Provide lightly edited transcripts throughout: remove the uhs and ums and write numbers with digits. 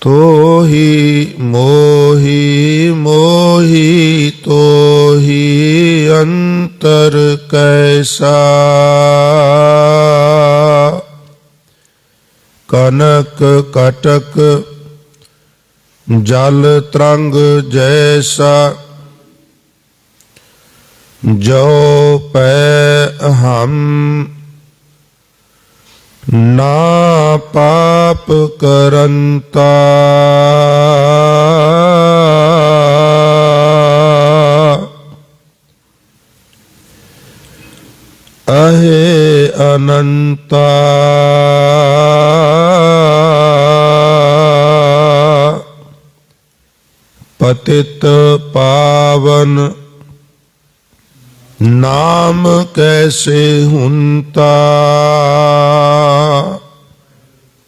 तोहि मोहि मोहि तोहि अंतर कैसा। कनक कटक जल तरंग जैसा। जो पै हम ना पाप करंता। अहे अनंता। पतित पावन नाम कैसे हुंता।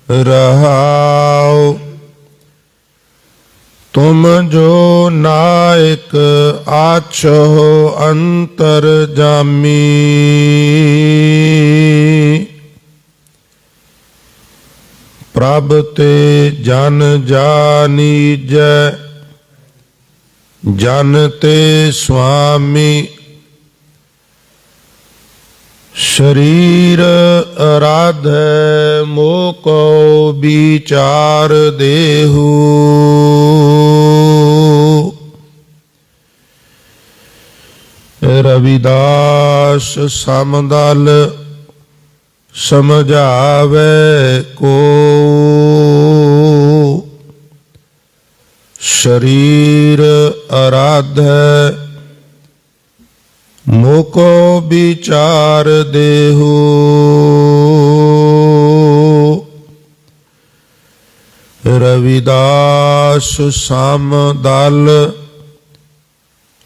रहाओ तुम जो नायक आछो अंतर जामी। प्रभ ते जन जानीज जन ते स्वामी। शरीर आराधै मोह को विचार देहु। रविदास समदल समझावे को। शरीर आराधै मोह को विचार देहु। रविदास समदल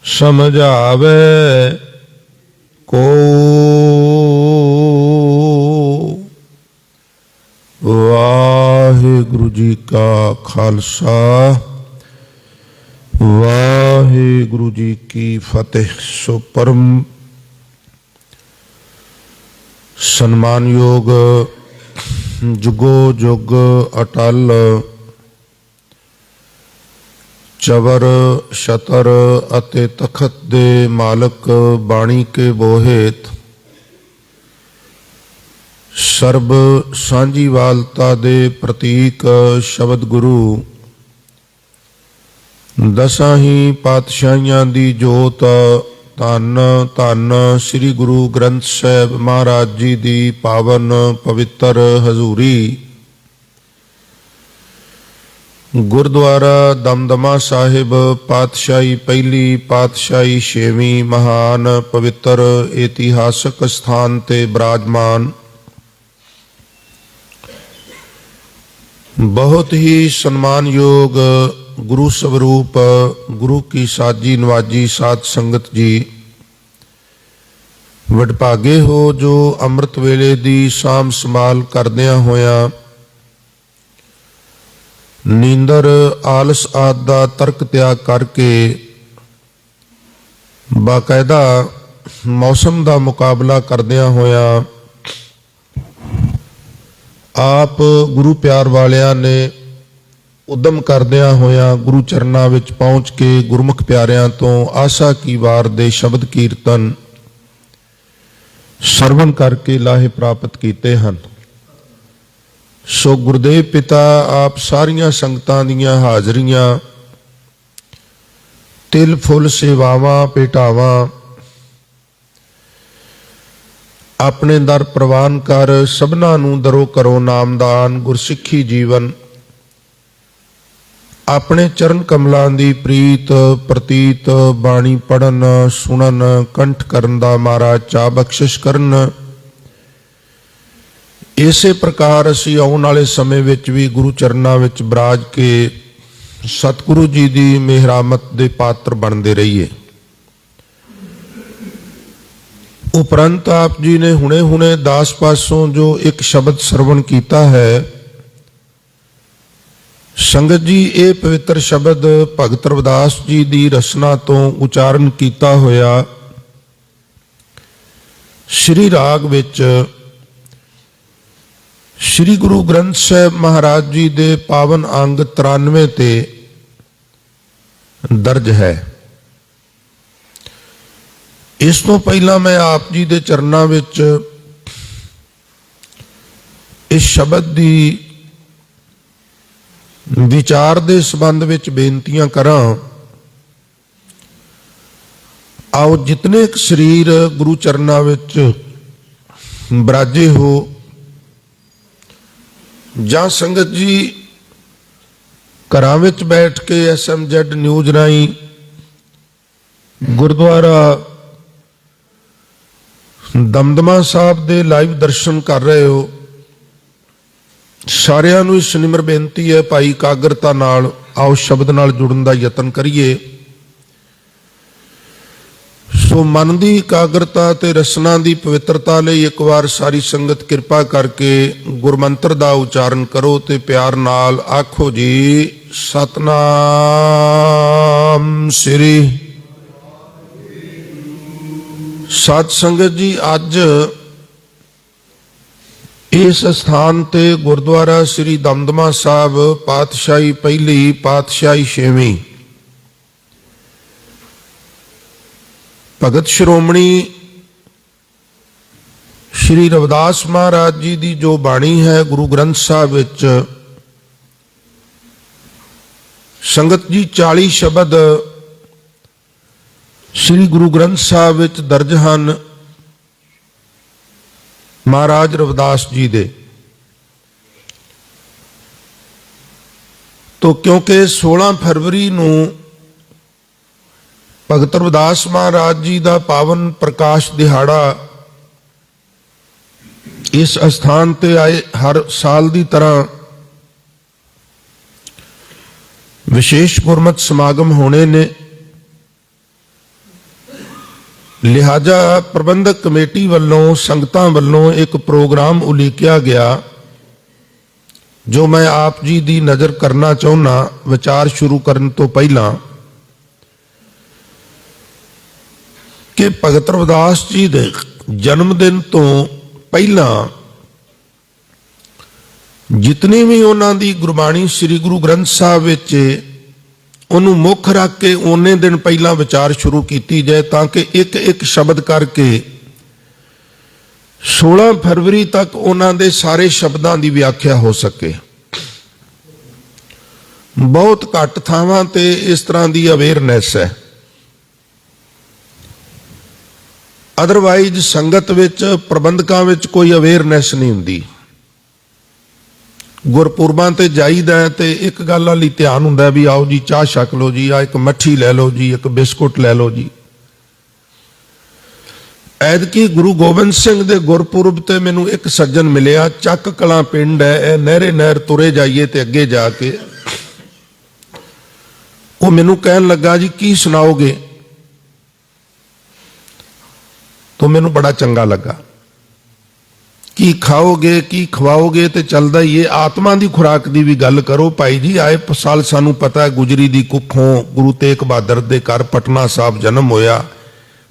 समझावे को। वाहिगुरु जी का खालसा वाहिगुरु जी की फतेह। सो परम सन्मानयोग जुगो जुग अटल चवर छतर अते तखत दे मालक बाणी के बोहेत। सर्ब सांझीवालता दे प्रतीक शब्द गुरु। दसां ही पातशाहियां दी जोत। धन धन श्री गुरु ग्रंथ साहिब महाराज जी दी पावन पवित्र हजूरी। गुरुद्वारा दमदमा साहिब पातशाही पहली पातशाही छेवीं महान पवित्र इतिहासक स्थान ते विराजमान। बहुत ही सम्मानयोग गुरु स्वरूप गुरु की साजी नवाजी साध संगत जी। वडभागे हो जो अमृत वेले दी साम संभाल करदियां होया नींदर आलस आदि दा तर्क त्याग करके बाकायदा मौसम दा मुकाबला करदियां होया आप गुरु प्यार वालियां ने उद्यम करदियां होया गुरु चरनां विच पहुँच के गुरमुख प्यारियां तो आशा की वार दे शब्द कीर्तन सरवण करके लाहे प्राप्त कीते हन। सो गुरुदेव पिता आप सारियां संगतां दीयां हाजरियां तिल फुल सेवावां भेटावां अपने दर प्रवान कर। सबना नूं दरो करो नामदान गुरसिੱਖੀ जीवन। अपने चरण कमलों की प्रीत प्रतीत बाणी पढ़न सुनन कंठ करन दा महाराज चा बख्शिश करन। इसे प्रकार असी आने वाले समय विच भी गुरु चरनां विच बराज के सतगुरु जी की मेहरामत के पात्र बनते रहिए। उपरंत आप जी ने हुणे हुणे दास पासों जो एक शब्द सरवण किया है संगत जी, ये पवित्र शब्द भगत रविदास जी की रचना तो उचारण किया होया श्री राग विच श्री गुरु ग्रंथ साहिब महाराज जी दे पावन अंग 93 ते दर्ज है। इस तो पहला मैं आप जी दे चरनां विच इस शब्द दी विचार दे संबंध विच बेनतियां करां। आओ जितने एक शरीर गुरु चरनां विच बराजे हो जां संगत जी घरां विच बैठ के SMZ न्यूज़ राहीं गुरुद्वारा दमदमा साहब दे लाइव दर्शन कर रहे हो, सारिਆਂ ਨੂੰ इस निमर बेनती है भाई एकाग्रता नाल आओ शब्द नाल जुड़न दा यतन करिए। सो मन की एकाग्रता ते रसना की पवित्रता लई एक बार सारी संगत कृपा करके गुरमंत्र का उचारण करो ते प्यार नाल आखो जी सतनाम श्री। सत संगत जी अज इस स्थान ते गुरुद्वारा श्री दमदमा साहब पातशाही पहली पातशाही छेवीं भगत श्रोमणी श्री रविदास महाराज जी की जो बाणी है गुरु ग्रंथ साहब विच संगत जी 40 शब्द श्री गुरु ग्रंथ साहब विच दर्ज हैं महाराज रविदास जी दे। तो क्योंकि 16 फरवरी नूं भगत रविदास महाराज जी का पावन प्रकाश दिहाड़ा इस स्थान ते आए हर साल की तरह विशेष गुरमत समागम होने ने, लिहाजा प्रबंधक कमेटी वालों संगतां वालों एक प्रोग्राम उलीकिया गया जो मैं आप जी की नज़र करना चाहुंदा। विचार शुरू करने तो पहला कि भगत रविदास जी दे जन्मदिन तो पहला जितनी भी उन्हों की गुरबाणी श्री गुरु ग्रंथ साहब विच उन्होंने मुख रख के उन्ने दिन पहला विचार शुरू की जाए ताकि एक एक शब्द करके 16 फरवरी तक उन्होंने सारे शब्दों की व्याख्या हो सके। बहुत घट थावां ते इस तरह की अवेयरनैस है, अदरवाइज संगत विच प्रबंधकां विच कोई अवेयरनैस नहीं हुंदी। गुरपुरबां ते जाईदा है ते एक गल वाली ध्यान हुंदा भी आओ जी चाह छक लो जी, आ एक मट्ठी लै लो जी, एक बिस्कुट लै लो जी। ऐदकी गुरु गोबिंद सिंह दे गुरपुरब ते मैनू एक सज्जन मिलिया, चक कलां पिंड है, ए नहरे नहर तुरे जाइए ते अगे जाके वो मैनू कहन लगा जी की सुनाओगे, तो मैनू बड़ा चंगा लगा। की खाओगे की खवाओगे तो चलता ही है, आत्मा की खुराक की भी गल करो भाई जी। आए साल सानू पता है गुजरी दी कुखों गुरु तेग बहादुर दे घर पटना साहब जन्म होया,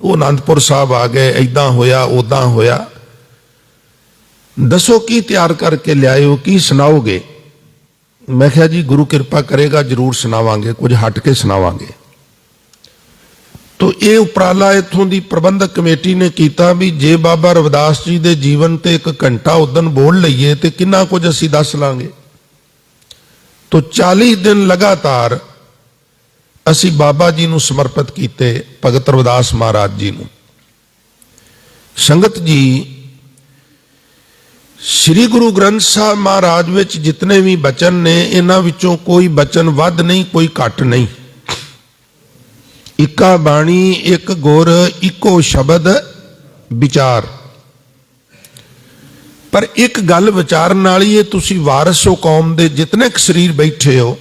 वो आनंदपुर साहब आ गए, इदां होया उदां होया, दसो की तैयार करके लियाए हो, की सुनाओगे। मैं कहा जी गुरु कृपा करेगा जरूर सुनावांगे, कुछ हट के सुनावांगे। तो ये उपराला इत्थों की प्रबंधक कमेटी ने किया भी जे बाबा रविदास जी के जीवन ते एक घंटा उदन बोल लीए तो कितना कुछ असी दस लांगे। तो 40 दिन लगातार असी बाबा जी नूं समर्पित किए, भगत रविदास महाराज जी नूं। संगत जी श्री गुरु ग्रंथ साहब महाराज विच जितने भी बचन ने इन्हां विचों कोई बचन वध नहीं कोई घट नहीं। इक्का बाणी एक गुर इको शब्द विचार। पर एक गल विचारन वाली है, तुसी वारस हो कौम दे जितने क शरीर बैठे हो,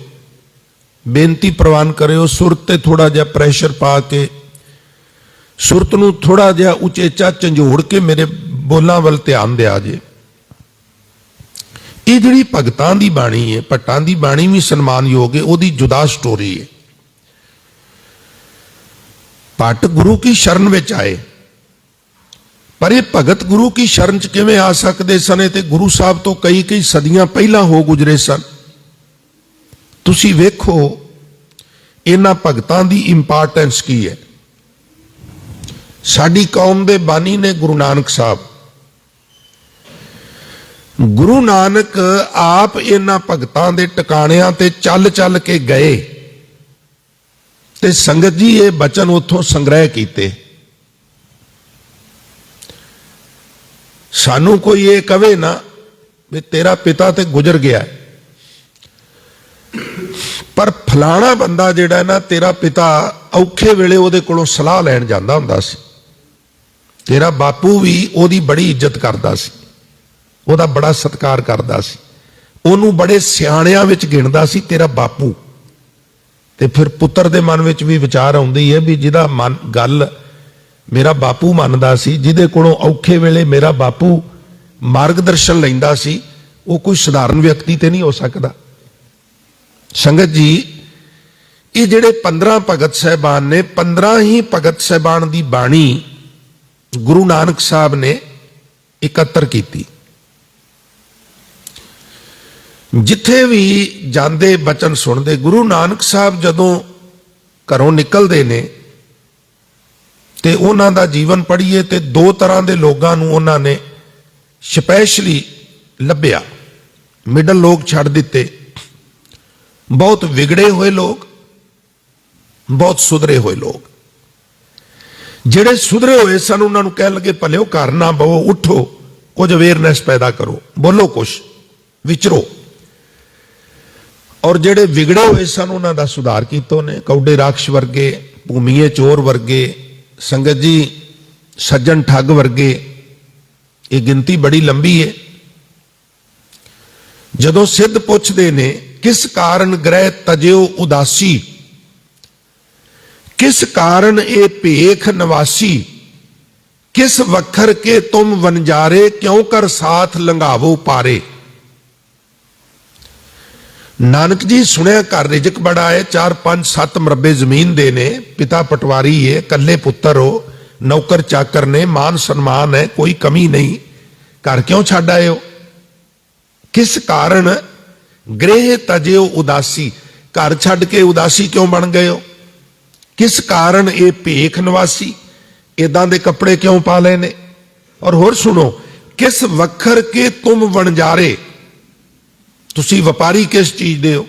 बेनती प्रवान करो सुरत ते थोड़ा जिहा प्रैशर पा के सुरत नूं थोड़ा जिहा उचेचा झंझोड़ के मेरे बोलां वल ध्यान दिया जे। ये जिहड़ी भगतां दी बाणी है, भट्टां दी बाणी भी सन्मानयोग है, उहदी जुदा स्टोरी है। भट्ट गुरु की शरण विच आए, पर ये भगत गुरु की शरण च किवें आ सकते सन? ते गुरु साहब तो कई कई सदियां पहला हो गुजरे सन। तुसी वेखो इन्हां भगतां दी इंपॉर्टेंस की है। साडी कौम दे बानी ने गुरु नानक साहब, गुरु नानक आप इन्हां भगतां दे टिकाणियां ते चल चल के गए ते संगत जी ये बचन उथों संग्रह कीते। सानू कोई ये कहे ना भी तेरा पिता ते गुजर गया, पर फलाना बंदा जिहड़ा ना तेरा पिता औखे वेले उहदे कोलों सलाह लैण जांदा हुंदा सी। तेरा बापू भी उहदी बड़ी इज्जत करदा सी, उहदा बड़ा सत्कार करदा सी, उहनूं बड़े सियाणियां विच गिणदा सी तेरा बापू। ते फिर पुत्र दे मन विच भी विचार आउंदी है भी जिहदा मन गल मेरा बापू मनदा सी, जिहदे कोलों औखे वेले मेरा बापू मार्गदर्शन लैंदा सी, वो कोई साधारण व्यक्ति ते नहीं हो सकदा। संगत जी ये जिहड़े 15 भगत साहबान ने, 15 ही भगत साहबान दी बाणी गुरु नानक साहब ने इकत्तर कीती। जिथे भी जांदे बचन सुनते, गुरु नानक साहब जदों घरों निकलते ने ते उन्हां दा जीवन पढ़ीए ते दो तरह के लोगों नूं उन्हां ने स्पैशली लभ्या। मिडल लोग छड़ दिते, बहुत विगड़े हुए लोग, बहुत सुधरे हुए लोग। जिहड़े सुधरे हुए सन उन्हां नूं कहण लगे भलिओ घर ना बवो, उठो, कुछ अवेयरनैस पैदा करो, बोलो कुछ, विचरो। और जिहड़े विगड़े हुए सन उन्हां दा सुधार कीता ने। कौडे राक्ष वर्गे, भूमीए चोर वर्गे, संगत जी सज्जन ठग वर्गे, ये गिनती बड़ी लंबी है। जदों सिद्ध पुछदे ने किस कारण ग्रह तजियो उदासी, किस कारण ए भेख नवासी, किस वखर के तुम वनजारे, क्यों कर साथ लंघावो पारे। नानक जी सुनिया घर रिजक बड़ा है, 4 5 7 मरबे जमीन दे ने, पिता पटवारी है, कल्ले पुत्र हो, नौकर चाकर ने, मान सम्मान है, कोई कमी नहीं, घर क्यों छड्ड आए हो? किस कारण गृह तजियो उदासी, घर छड्ड के उदासी क्यों बन गए हो? किस कारण ये भेख नवासी, इदां दे कपड़े क्यों पा लेने? और होर सुनो, किस वखर के तुम वणजारे, तुसी व्यापारी किस चीज दे हो?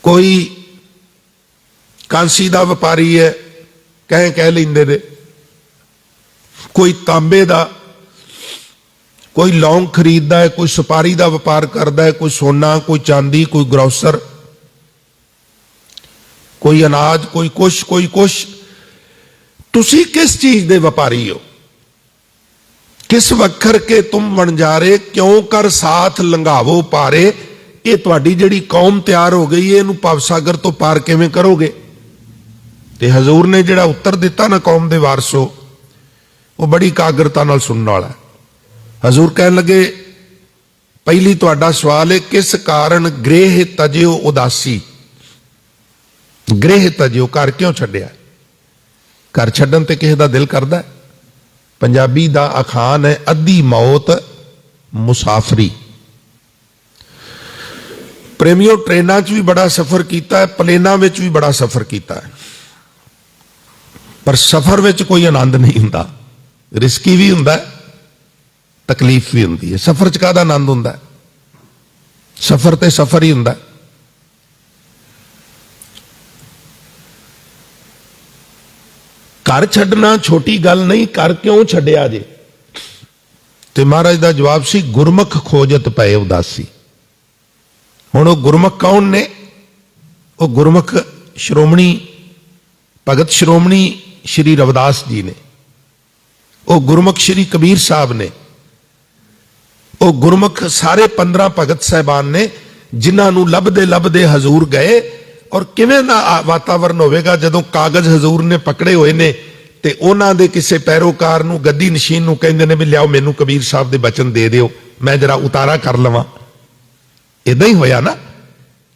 कोई कांसी दा व्यापारी है, कह लेंदे ने, कोई तांबे दा, कोई लौंग खरीददा है, कोई सुपारी दा व्यापार करदा है, कोई सोना, कोई चांदी, कोई ग्रोसर, कोई अनाज, कोई कुछ। तुसी किस चीज दे व्यापारी हो? किस वखर के तुम वणजारे, क्यों कर साथ लंघावो पारे। ये तुहाडी जिहड़ी कौम तैयार हो गई है, इहनूं भवसागर तो पार किवें करोगे? ते हजूर ने जिहड़ा उत्तर दिता ना कौम दे वारसो, वो बड़ी कागरता नाल सुनने वाला है। हजूर कहन लगे, पहली तुहाडा सवाल है किस कारण गृह तजियो उदासी। गृह तजियो, घर क्यों छड्डिया? घर छड्डण ते किसे दा दिल करदा है? पंजाबी दा अखान है, अद्धी मौत मुसाफरी। प्रेमियों, ट्रेनां च भी बड़ा सफर किया है, प्लेनां विच भी बड़ा सफर किया है, पर सफर विच कोई आनंद नहीं हुंदा। रिस्की भी हुंदा है, तकलीफ भी हुंदी है। सफर च काहदा आनंद हुंदा है? सफर ते सफर ही हुंदा है। घर छड्डना छोटी गल नहीं, घर क्यों छड्डिया जे? ते महाराज दा जवाब सी, गुरमुख खोजत पए उदासी। हुण ओह गुरमुख कौन ने? ओह गुरमुख श्रोमणी भगत श्रोमणी श्री रविदास जी ने, ओह गुरमुख श्री कबीर साहब ने, ओह गुरमुख सारे 15 भगत साहबान ने, जिन्हां नूं लभदे लभदे हजूर गए। और किवें दा वातावरण होवेगा जदों कागज हजूर ने पकड़े हुए ने ते उन्हां दे किसे पैरोकार नूं गद्दी नशीन नूं कहंदे ने भी लियाओ मैनूं कबीर साहब दे बचन दे दिओ, मैं जरा उतारा कर लवां। इदां ही होया ना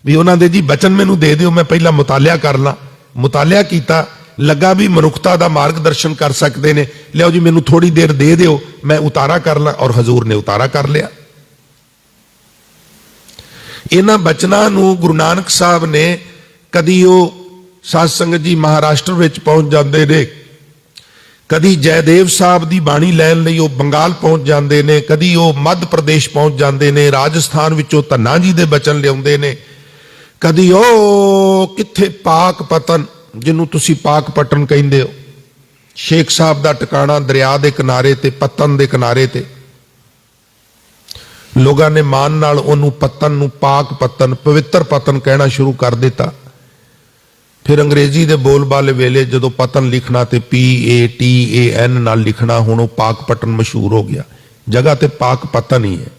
भी उन्हां दे जी बचन मैनूं दे दिओ, मैं पहला मुतालिया कर ला। मुतालिया कीता ਲੱਗਾ ਵੀ ਮਨੁੱਖਤਾ ਦਾ ਮਾਰਗਦਰਸ਼ਨ ਕਰ ਸਕਦੇ ਨੇ, ਲਿਆਓ ਜੀ ਮੈਨੂੰ ਥੋੜੀ ਦੇਰ ਦੇ ਦਿਓ, ਮੈਂ ਉਤਾਰਾ ਕਰ ਲਾਂ, ਔਰ ਹਜ਼ੂਰ ਨੇ ਉਤਾਰਾ ਕਰ ਲਿਆ। ਇਹਨਾਂ ਬਚਨਾਂ ਨੂੰ ਗੁਰੂ ਨਾਨਕ ਸਾਹਿਬ ਨੇ, ਕਦੀ ਉਹ ਸਾਧ ਸੰਗਤ ਜੀ ਮਹਾਰਾਸ਼ਟਰ ਵਿੱਚ ਪਹੁੰਚ ਜਾਂਦੇ ਨੇ, ਕਦੀ ਜੈਦੇਵ ਸਾਹਿਬ ਦੀ ਬਾਣੀ ਲੈਣ ਲਈ ਉਹ ਬੰਗਾਲ ਪਹੁੰਚ ਜਾਂਦੇ ਨੇ, ਕਦੀ ਉਹ ਮੱਧ ਪ੍ਰਦੇਸ਼ ਪਹੁੰਚ ਜਾਂਦੇ ਨੇ, ਰਾਜਸਥਾਨ ਵਿੱਚੋਂ ਧੰਨਾ ਜੀ ਦੇ ਬਚਨ ਲਿਆਉਂਦੇ ਨੇ, ਕਦੀ ਉਹ ਕਿੱਥੇ ਪਾਕ ਪਤਨ, ਜਿਹਨੂੰ ਤੁਸੀਂ ਪਾਕ ਪਟਨ ਕਹਿੰਦੇ ਹੋ, ਸ਼ੇਖ ਸਾਹਿਬ ਦਾ ਟਿਕਾਣਾ ਦਰਿਆ ਦੇ ਕਿਨਾਰੇ ਤੇ, ਪਤਨ ਦੇ ਕਿਨਾਰੇ ਤੇ। ਲੋਕਾਂ ਨੇ ਮਾਨ ਨਾਲ ਉਹਨੂੰ ਪਤਨ ਨੂੰ ਪਾਕ ਪਤਨ, ਪਵਿੱਤਰ ਪਤਨ ਕਹਿਣਾ ਸ਼ੁਰੂ ਕਰ ਦਿੱਤਾ। ਫਿਰ ਅੰਗਰੇਜ਼ੀ ਦੇ ਬੋਲਬਾਲੇ ਵੇਲੇ ਜਦੋਂ ਪਤਨ ਲਿਖਣਾ ਤੇ PATAN ਨਾਲ ਲਿਖਣਾ, ਹੁਣ ਉਹ ਪਾਕ ਪਟਨ ਮਸ਼ਹੂਰ ਹੋ ਗਿਆ, ਜਗ੍ਹਾ ਤੇ ਪਾਕ ਪਤਨ ਹੀ ਹੈ।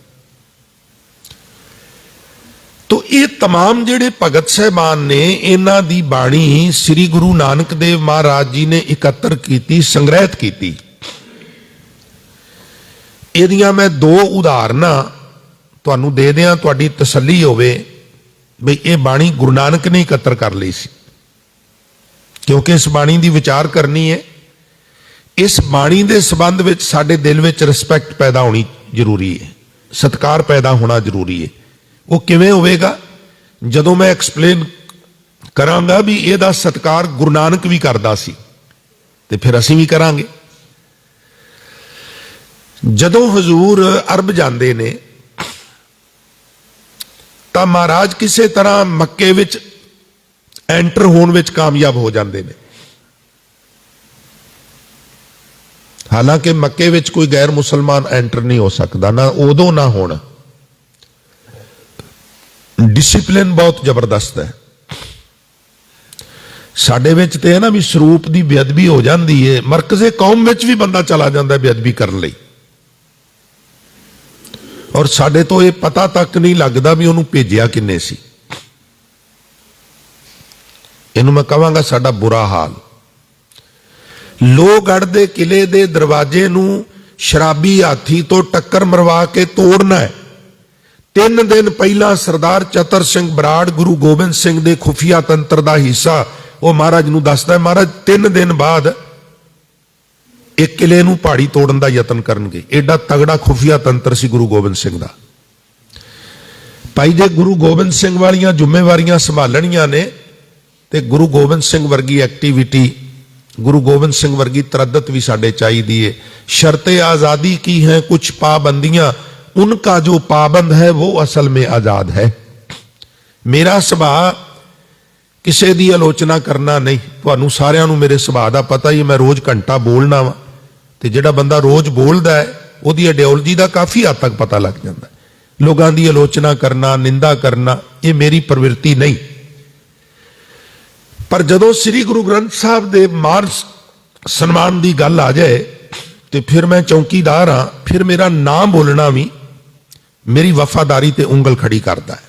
ਤੋ ਇਹ तमाम ਜਿਹੜੇ ਭਗਤ ਸਾਹਿਬਾਨ ਨੇ, ਇਹਨਾਂ ਦੀ ਬਾਣੀ ਸ੍ਰੀ ਗੁਰੂ ਨਾਨਕ ਦੇਵ ਮਹਾਰਾਜ ਜੀ ਨੇ ਇਕੱਤਰ ਕੀਤੀ, ਸੰਗ੍ਰਹਿਤ ਕੀਤੀ। ਇਹਦੀਆਂ ਮੈਂ ਦੋ ਉਦਾਹਰਨਾਂ ਤੁਹਾਨੂੰ ਦੇ ਦਿਆਂ, ਤੁਹਾਡੀ ਤਸੱਲੀ ਹੋਵੇ ਵੀ ਇਹ ਬਾਣੀ ਗੁਰੂ ਨਾਨਕ ਨੇ ਇਕੱਤਰ ਕਰ ਲਈ ਸੀ। ਕਿਉਂਕਿ ਇਸ ਬਾਣੀ ਦੀ ਵਿਚਾਰ ਕਰਨੀ ਹੈ, ਇਸ ਬਾਣੀ ਦੇ ਸੰਬੰਧ ਵਿੱਚ ਸਾਡੇ ਦਿਲ ਵਿੱਚ ਰਿਸਪੈਕਟ ਪੈਦਾ ਹੋਣੀ ਜ਼ਰੂਰੀ ਹੈ, ਸਤਿਕਾਰ ਪੈਦਾ ਹੋਣਾ ਜ਼ਰੂਰੀ ਹੈ। ਉਹ ਕਿਵੇਂ ਹੋਵੇਗਾ? ਜਦੋਂ ਮੈਂ ਐਕਸਪਲੇਨ ਕਰਾਂਗਾ ਵੀ ਇਹਦਾ ਸਤਿਕਾਰ ਗੁਰੂ ਨਾਨਕ ਵੀ ਕਰਦਾ ਸੀ, ਤੇ ਫਿਰ ਅਸੀਂ ਵੀ ਕਰਾਂਗੇ। ਜਦੋਂ ਹਜ਼ੂਰ ਅਰਬ ਜਾਂਦੇ ਨੇ ਤਾਂ ਮਹਾਰਾਜ ਕਿਸੇ ਤਰ੍ਹਾਂ ਮੱਕੇ ਵਿੱਚ ਐਂਟਰ ਹੋਣ ਵਿੱਚ ਕਾਮਯਾਬ ਹੋ ਜਾਂਦੇ ਨੇ। ਹਾਲਾਂਕਿ ਮੱਕੇ ਵਿੱਚ ਕੋਈ ਗੈਰ ਮੁਸਲਮਾਨ ਐਂਟਰ ਨਹੀਂ ਹੋ ਸਕਦਾ, ਨਾ ਉਦੋਂ ਨਾ ਹੁਣ। ਡਿਸਿਪਲਿਨ ਬਹੁਤ ਜ਼ਬਰਦਸਤ ਹੈ। ਸਾਡੇ ਵਿੱਚ ਤੇ ਹੈ ਨਾ ਵੀ ਸਰੂਪ ਦੀ ਬੇਅਦਬੀ ਹੋ ਜਾਂਦੀ ਹੈ, ਮਰਕਜ਼ੇ ਕੌਮ ਵਿੱਚ ਵੀ ਬੰਦਾ ਚਲਾ ਜਾਂਦਾ ਬੇਅਦਬੀ ਕਰਨ ਲਈ, ਔਰ ਸਾਡੇ ਤੋਂ ਇਹ ਪਤਾ ਤੱਕ ਨਹੀਂ ਲੱਗਦਾ ਵੀ ਉਹਨੂੰ ਭੇਜਿਆ ਕਿੰਨੇ ਸੀ। ਇਹਨੂੰ ਮੈਂ ਕਹਾਂਗਾ ਸਾਡਾ ਬੁਰਾ ਹਾਲ। ਲੋਹਗੜ੍ਹ ਦੇ ਕਿਲੇ ਦੇ ਦਰਵਾਜ਼ੇ ਨੂੰ ਸ਼ਰਾਬੀ ਹਾਥੀ ਤੋਂ ਟੱਕਰ ਮਰਵਾ ਕੇ ਤੋੜਨਾ ਹੈ। 3 ਦਿਨ ਪਹਿਲਾਂ ਸਰਦਾਰ ਚਤਰ ਸਿੰਘ ਬਰਾੜ ਗੁਰੂ ਗੋਬਿੰਦ ਸਿੰਘ ਦੇ ਖੁਫੀਆ ਤੰਤਰ ਦਾ ਹਿੱਸਾ ਉਹ ਮਹਾਰਾਜ ਨੂੰ ਦੱਸਦਾ ਹੈ, ਮਹਾਰਾਜ 3 ਦਿਨ ਬਾਅਦ ਇੱਕ ਕਿਲੇ ਨੂੰ ਪਹਾੜੀ ਤੋੜਨ ਦਾ ਯਤਨ ਕਰਨਗੇ। ਐਡਾ ਤਗੜਾ ਖੁਫੀਆ ਤੰਤਰ ਸੀ ਗੁਰੂ ਗੋਬਿੰਦ ਸਿੰਘ ਦਾ। ਭਾਈ ਜੇ ਗੁਰੂ ਗੋਬਿੰਦ ਸਿੰਘ ਵਾਲੀਆਂ ਜ਼ਿੰਮੇਵਾਰੀਆਂ ਸੰਭਾਲਣੀਆਂ ਨੇ ਤੇ ਗੁਰੂ ਗੋਬਿੰਦ ਸਿੰਘ ਵਰਗੀ ਐਕਟੀਵਿਟੀ, ਗੁਰੂ ਗੋਬਿੰਦ ਸਿੰਘ ਵਰਗੀ ਤਰੱਦਤ ਵੀ ਸਾਡੇ ਚਾਹੀਦੀ ਹੈ। शर्ते आजादी की हैं कुछ पाबंदियां, उनका जो पाबंद है वो असल में आजाद है। मेरा सुभाव किसी की आलोचना करना नहीं, तुहानू सारिਆਂ ਨੂੰ मेरे सुभाव का पता ही, मैं रोज घंटा बोलना वा, ते जिहड़ा बंदा रोज बोलदा है ਉਹਦੀ आइडियोलॉजी का काफ़ी हद तक पता लग जाता है। लोगों की आलोचना करना, निंदा करना, ये मेरी प्रवृत्ति नहीं। पर जदों श्री गुरु ग्रंथ साहब के मान सन्मान की गल आ जाए तो फिर मैं चौकीदार हाँ, फिर मेरा नाम बोलना भी मेरी वफादारी ते उंगल खड़ी करता है।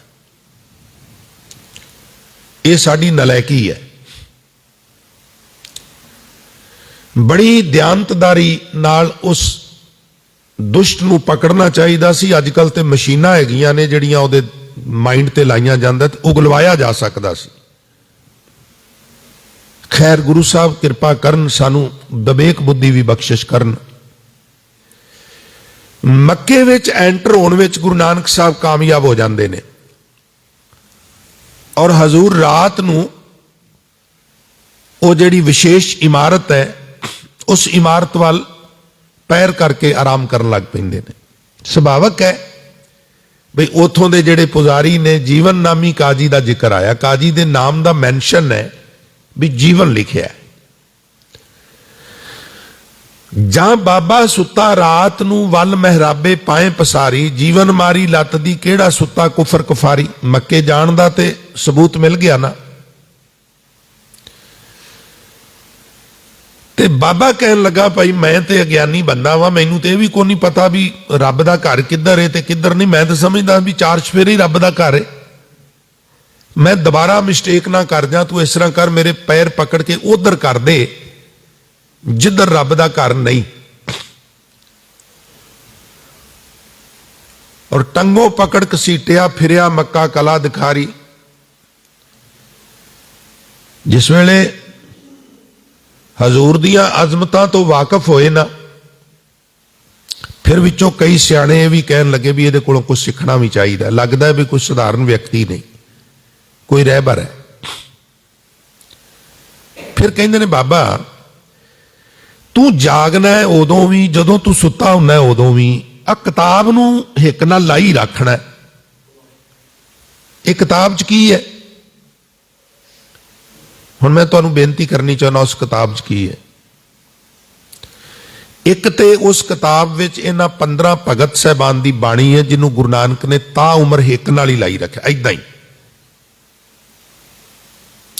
ये साडी नलैकी है। बड़ी ध्यानतदारी नाल उस दुष्ट नूं पकड़ना चाहिए सी। अजकल ते मशीनां हैगियां ने जिहड़ियां उहदे माइंड ते लाइयां जांदा ते उगलवाया जा सकदा सी। खैर गुरु साहब कृपा करन, सानू दबेक बुद्धि भी बख्शिश करन। मक्के विच एंटर होने विच गुरु नानक साहब कामयाब हो जाते हैं और हजूर रात नूं वो जिहड़ी विशेष इमारत है उस इमारत वाल पैर करके आराम करन लग पैंदे ने। सुभावक है बई उथों दे जिहड़े पुजारी ने जीवन नामी काजी का जिक्र आया, काजी दे नाम का मैंशन है भी जीवन लिखिया है। जां बाबा सुता रात नूं वल महराबे पाए पसारी, जीवन मारी लत दी केड़ा सुता कुफर कुफारी। मक्के जाण दा ते सबूत मिल गया ना। ते बाबा कहन लगा भाई मैं ते अज्ञानी बंदा वा, मैनू ते भी कोई नहीं पता भी रब दा घर किधर है ते किधर नहीं। मैं तो समझदा भी 4 चफेरे ही रब दा घर है। मैं दोबारा मिस्टेक ना कर जा, तू इस तरह कर, मेरे पैर पकड़ के उधर कर दे जिधर रब दा घर नहीं। और टंगों पकड़ घसीटिया फिरिया मक्का कला दिखारी। जिस वेले हजूर दियां अजमतां तो वाकफ होए ना, फिर विचों कई सियाणे ये भी कहन लगे भी ये कोलों कुछ सीखना भी चाहिए। लगता है भी कुछ साधारण व्यक्ति नहीं, कोई रहबर है। फिर कहते ने बाबा तू जागना है उदों भी जदों तू सुता हुंदा है उदों भी, आ किताब नूं हिक नाल लाई रखना है। ये किताब च की है? हुण मैं तुहानूं बेनती करनी चाहुंदा उस किताब च की है। एक ते उस किताब विच इन्हां 15 भगत साहबान की बाणी है जिन्हों गुरु नानक ने ता उमर हिक नाल ही लाई रखा, ऐदां ही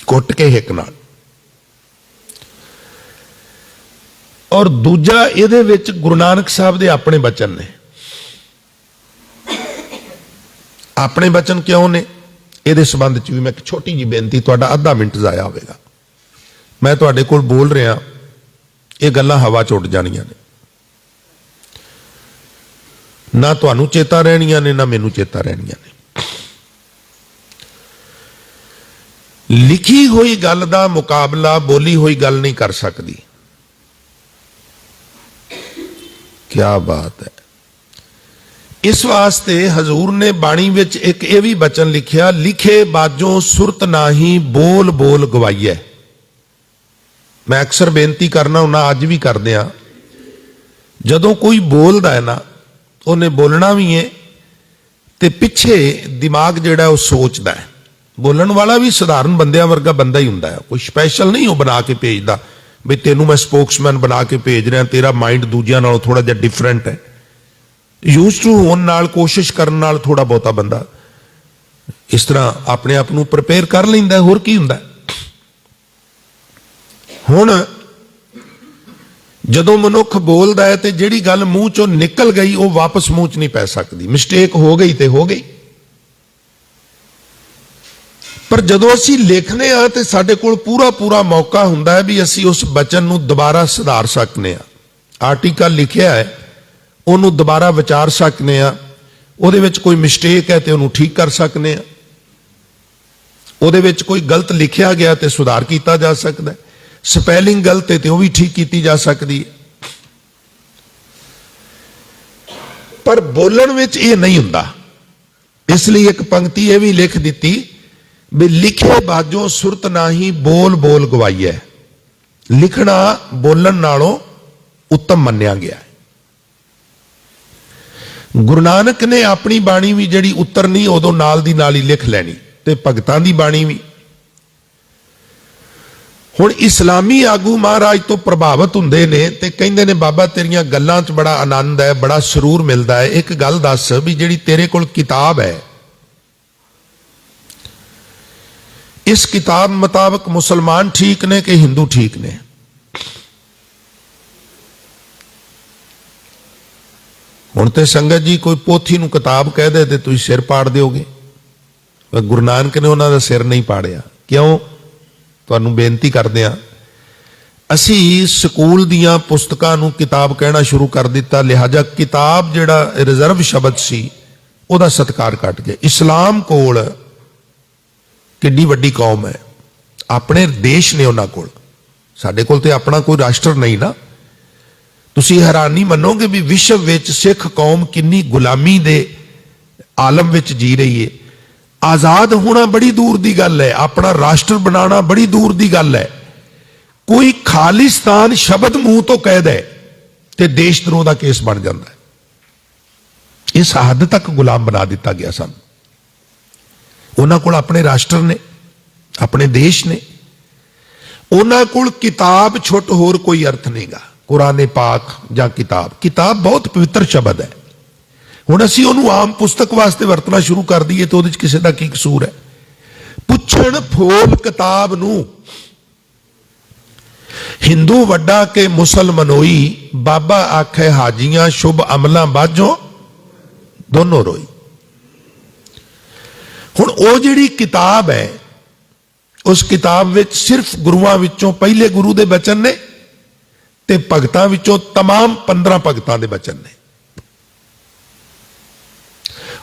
कुट के हिक नाल। और दूजा इहदे विच गुरु नानक साहब दे अपने बचन ने। अपने बचन क्यों ने, इहदे संबंध च भी मैं एक छोटी जी बेनती, तुहाडा आधा मिनट जाया होवेगा। मैं तुहाडे कोल बोल रहा, ये गल्लां हवा च उड़ जाणियां ने, ना तुहानूं चेता रहणियां ने ना मैनूं चेता रहणियां ने। लिखी हुई गल दा मुकाबला बोली हुई गल नहीं कर सकती। क्या बात है। इस वास्ते हजूर ने बाणी विच एक ये भी बचन लिखिया, लिखे बाजों सुरत नाही बोल बोल गवाईए। मैं अक्सर बेनती करना हुन्ना, अज भी करदे आ, जदों कोई बोलदा है ना उन्हें बोलना भी है ते पिछे दिमाग जिहड़ा वो सोचदा है। बोलन वाला भी साधारण बंदियां वर्गा बंदा ही हुंदा है, कोई स्पैशल नहीं वो बना के भेजदा भी तेनू मैं स्पोक्समैन बना के भेज रहा, तेरा माइंड दूजियां नालों थोड़ा जिहा डिफरेंट है। यूज टू होण नाल, कोशिश करन नाल थोड़ा बहुता बंदा इस तरह अपने आप नूं प्रिपेयर कर लैंदा है, होर की हुंदा है। हुण जदों मनुख बोलदा है तो जिहड़ी गल मूँह चों निकल गई वो वापस मूँह च नहीं पै सकती। मिस्टेक हो गई तो हो गई, पर जदों असीं लिखने आ तो साडे कोल पूरा पूरा मौका हुंदा है भी असीं उस बचन नूं दोबारा सुधार सकने आ। आर्टिकल लिखिया है उन्होंने दोबारा विचार सकने आ, उहदे विच कोई मिस्टेक है तो उन्होंने ठीक कर सकने आ, उहदे विच कोई गलत लिखिया गया तो सुधार किया जा सकता है, स्पैलिंग गलत है तो वह भी ठीक की जा सकती है। पर बोलण विच ये नहीं हुंदा, इसलिए एक पंक्ति यह भी लिख दी भी लिखे बाजों सुरत नाही बोल बोल गवाईए। लिखना बोलन नालों उत्तम मन्निया गया है। गुरु नानक ने अपनी बाणी भी जिहड़ी उतरनी उदों नाल दी नाल ही लिख लैनी, ते भगतां दी बाणी भी। हुण इस्लामी आगू महाराज तो प्रभावित हुंदे ने ते कहिंदे ने बाबा तेरियां गल्लां च बड़ा आनंद है, बड़ा सुरूर मिलदा है। एक गल दस भी जिहड़ी तेरे कोल किताब है, इस किताब मुताबिक मुसलमान ठीक ने कि हिंदू ठीक ने? हुण ते संगत जी कोई पोथी नूं किताब कह दे ते तुसीं सिर पाड़ दिओगे। गुरु नानक ने उन्हां दा सिर नहीं पाड़िया। क्यों? तुहानूं बेनती करदे आ, असीं स्कूल दीआं पुस्तकां नूं किताब कहना शुरू कर दिता, लिहाजा किताब जिहड़ा रिजर्व शब्द सी उहदा सत्कार घट गया। इस्लाम कोल किड्डी वड्डी कौम है, अपने देश ने उन्हां कोल, साडे कोल ते अपना कोई राष्ट्र नहीं ना। तुसीं हैरानी मनोगे भी विश्व विच सिख कौम किन्नी गुलामी दे आलम विच जी रही है। आजाद होना बड़ी दूर की गल है, अपना राष्ट्र बनाना बड़ी दूर की गल है। कोई खालिस्तान शब्द मुंह तो कह दे ते देशद्रोह का केस बन जाता है। इस हद तक गुलाम बना दिता गया सन। उन्हां कोल अपने राष्ट्र ने, अपने देश ने, उन्हां कोल किताब छुट होर कोई अर्थ नहींगा। कुरान पाक जां किताब, किताब बहुत पवित्र शब्द है। हुण असीं उहनूं आम पुस्तक वास्ते वरतना शुरू कर दईए तो उहदे च किसे दा की कसूर है? पुछण फोल किताब नूं, हिंदू वड्डा के मुसलमानोई, बाबा आखे हाजियां शुभ अमलां बाझों दोनों रोई। हुण ओ जिहड़ी किताब है, उस किताब विच सिर्फ गुरुआं विचों पहले गुरु दे बचन ने ते भगतां विचों तमाम 15 भगतां दे बचन ने।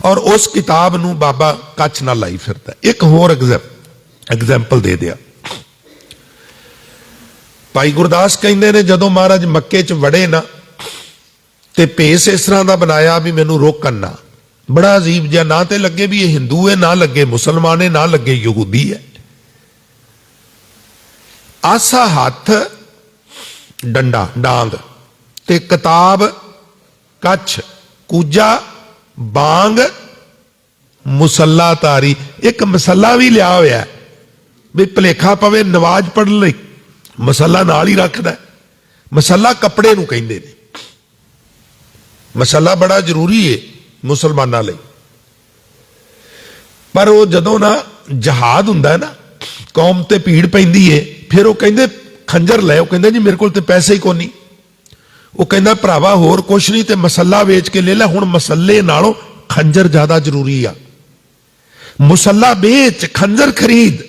और उस किताब नूं बाबा कच्छ ना लाई फिरदा। एक होर एग्जाम्पल दे दिया। भाई गुरदास कहते ने जदों महाराज मक्के च वड़े ना ते भेस इस तरह का बनाया भी मैनू रोकन ना। बड़ा अजीब जिहा, ना तो लगे भी ये हिंदू है, ना लगे मुसलमान है, ना लगे यहूदी है। आसा हथ डंडा डांग ते किताब कच्छ कूजा बांग मुसला तारी। एक मसला भी लिया होया भी भलेखा पवे नमाज पढ़न लई मसला नाल ही रखदा। मसला कपड़े नूं कहिंदे ने। मसला बड़ा जरूरी है मुसलमानां लई, पर वो जदों ना जहाद हुंदा है ना, कौम ते भीड़ पैंदी है, फिर वो कहंदे खंजर लै। वो कहंदे जी मेरे कोल ते पैसे ही कोनी। वो कहंदा भरावा होर कुछ नहीं ते मसला वेच के ले लै। हुण मसले नालों खंजर ज्यादा जरूरी आ। मुसल्ला बेच खंजर खरीद,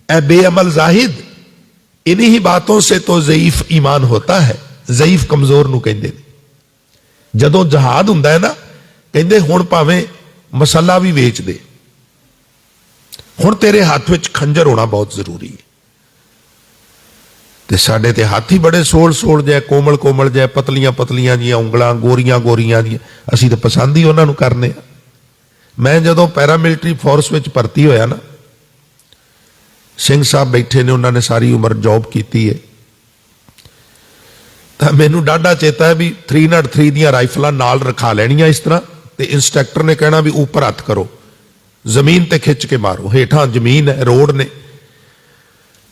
ए बेअमल जाहिद, इन्हीं ही बातों से तो ज़ईफ ईमान होता है। ज़ईफ कमजोर नूं कहंदे ने। जदों जहाद हुंदा है ना, कहंदे हुण भावें मसला भी वेच दे, हुण तेरे हाथ विच खंजर होना बहुत जरूरी है। ते साडे ते हाथी बड़े सोल सोल जै, कोमल कोमल जै, पतलियां पतलियां जियां उंगलां, गोरियां गोरियां जियां, असीं तो पसंद ही उन्हां नूं करने आ। मैं जदों पैरामिलिटरी फोर्स विच भर्ती होया ना, सिंह साहब बैठे ने, उन्होंने सारी उम्र जॉब की है, तो मैनू डाढ़ा चेता है भी 303 दियां राइफलां नाल रखा लैनियां इस तरह, तो इंस्ट्रक्टर ने कहना भी ऊपर हथ करो, जमीन ते खिंच के मारो, हेठां जमीन है, रोड ने।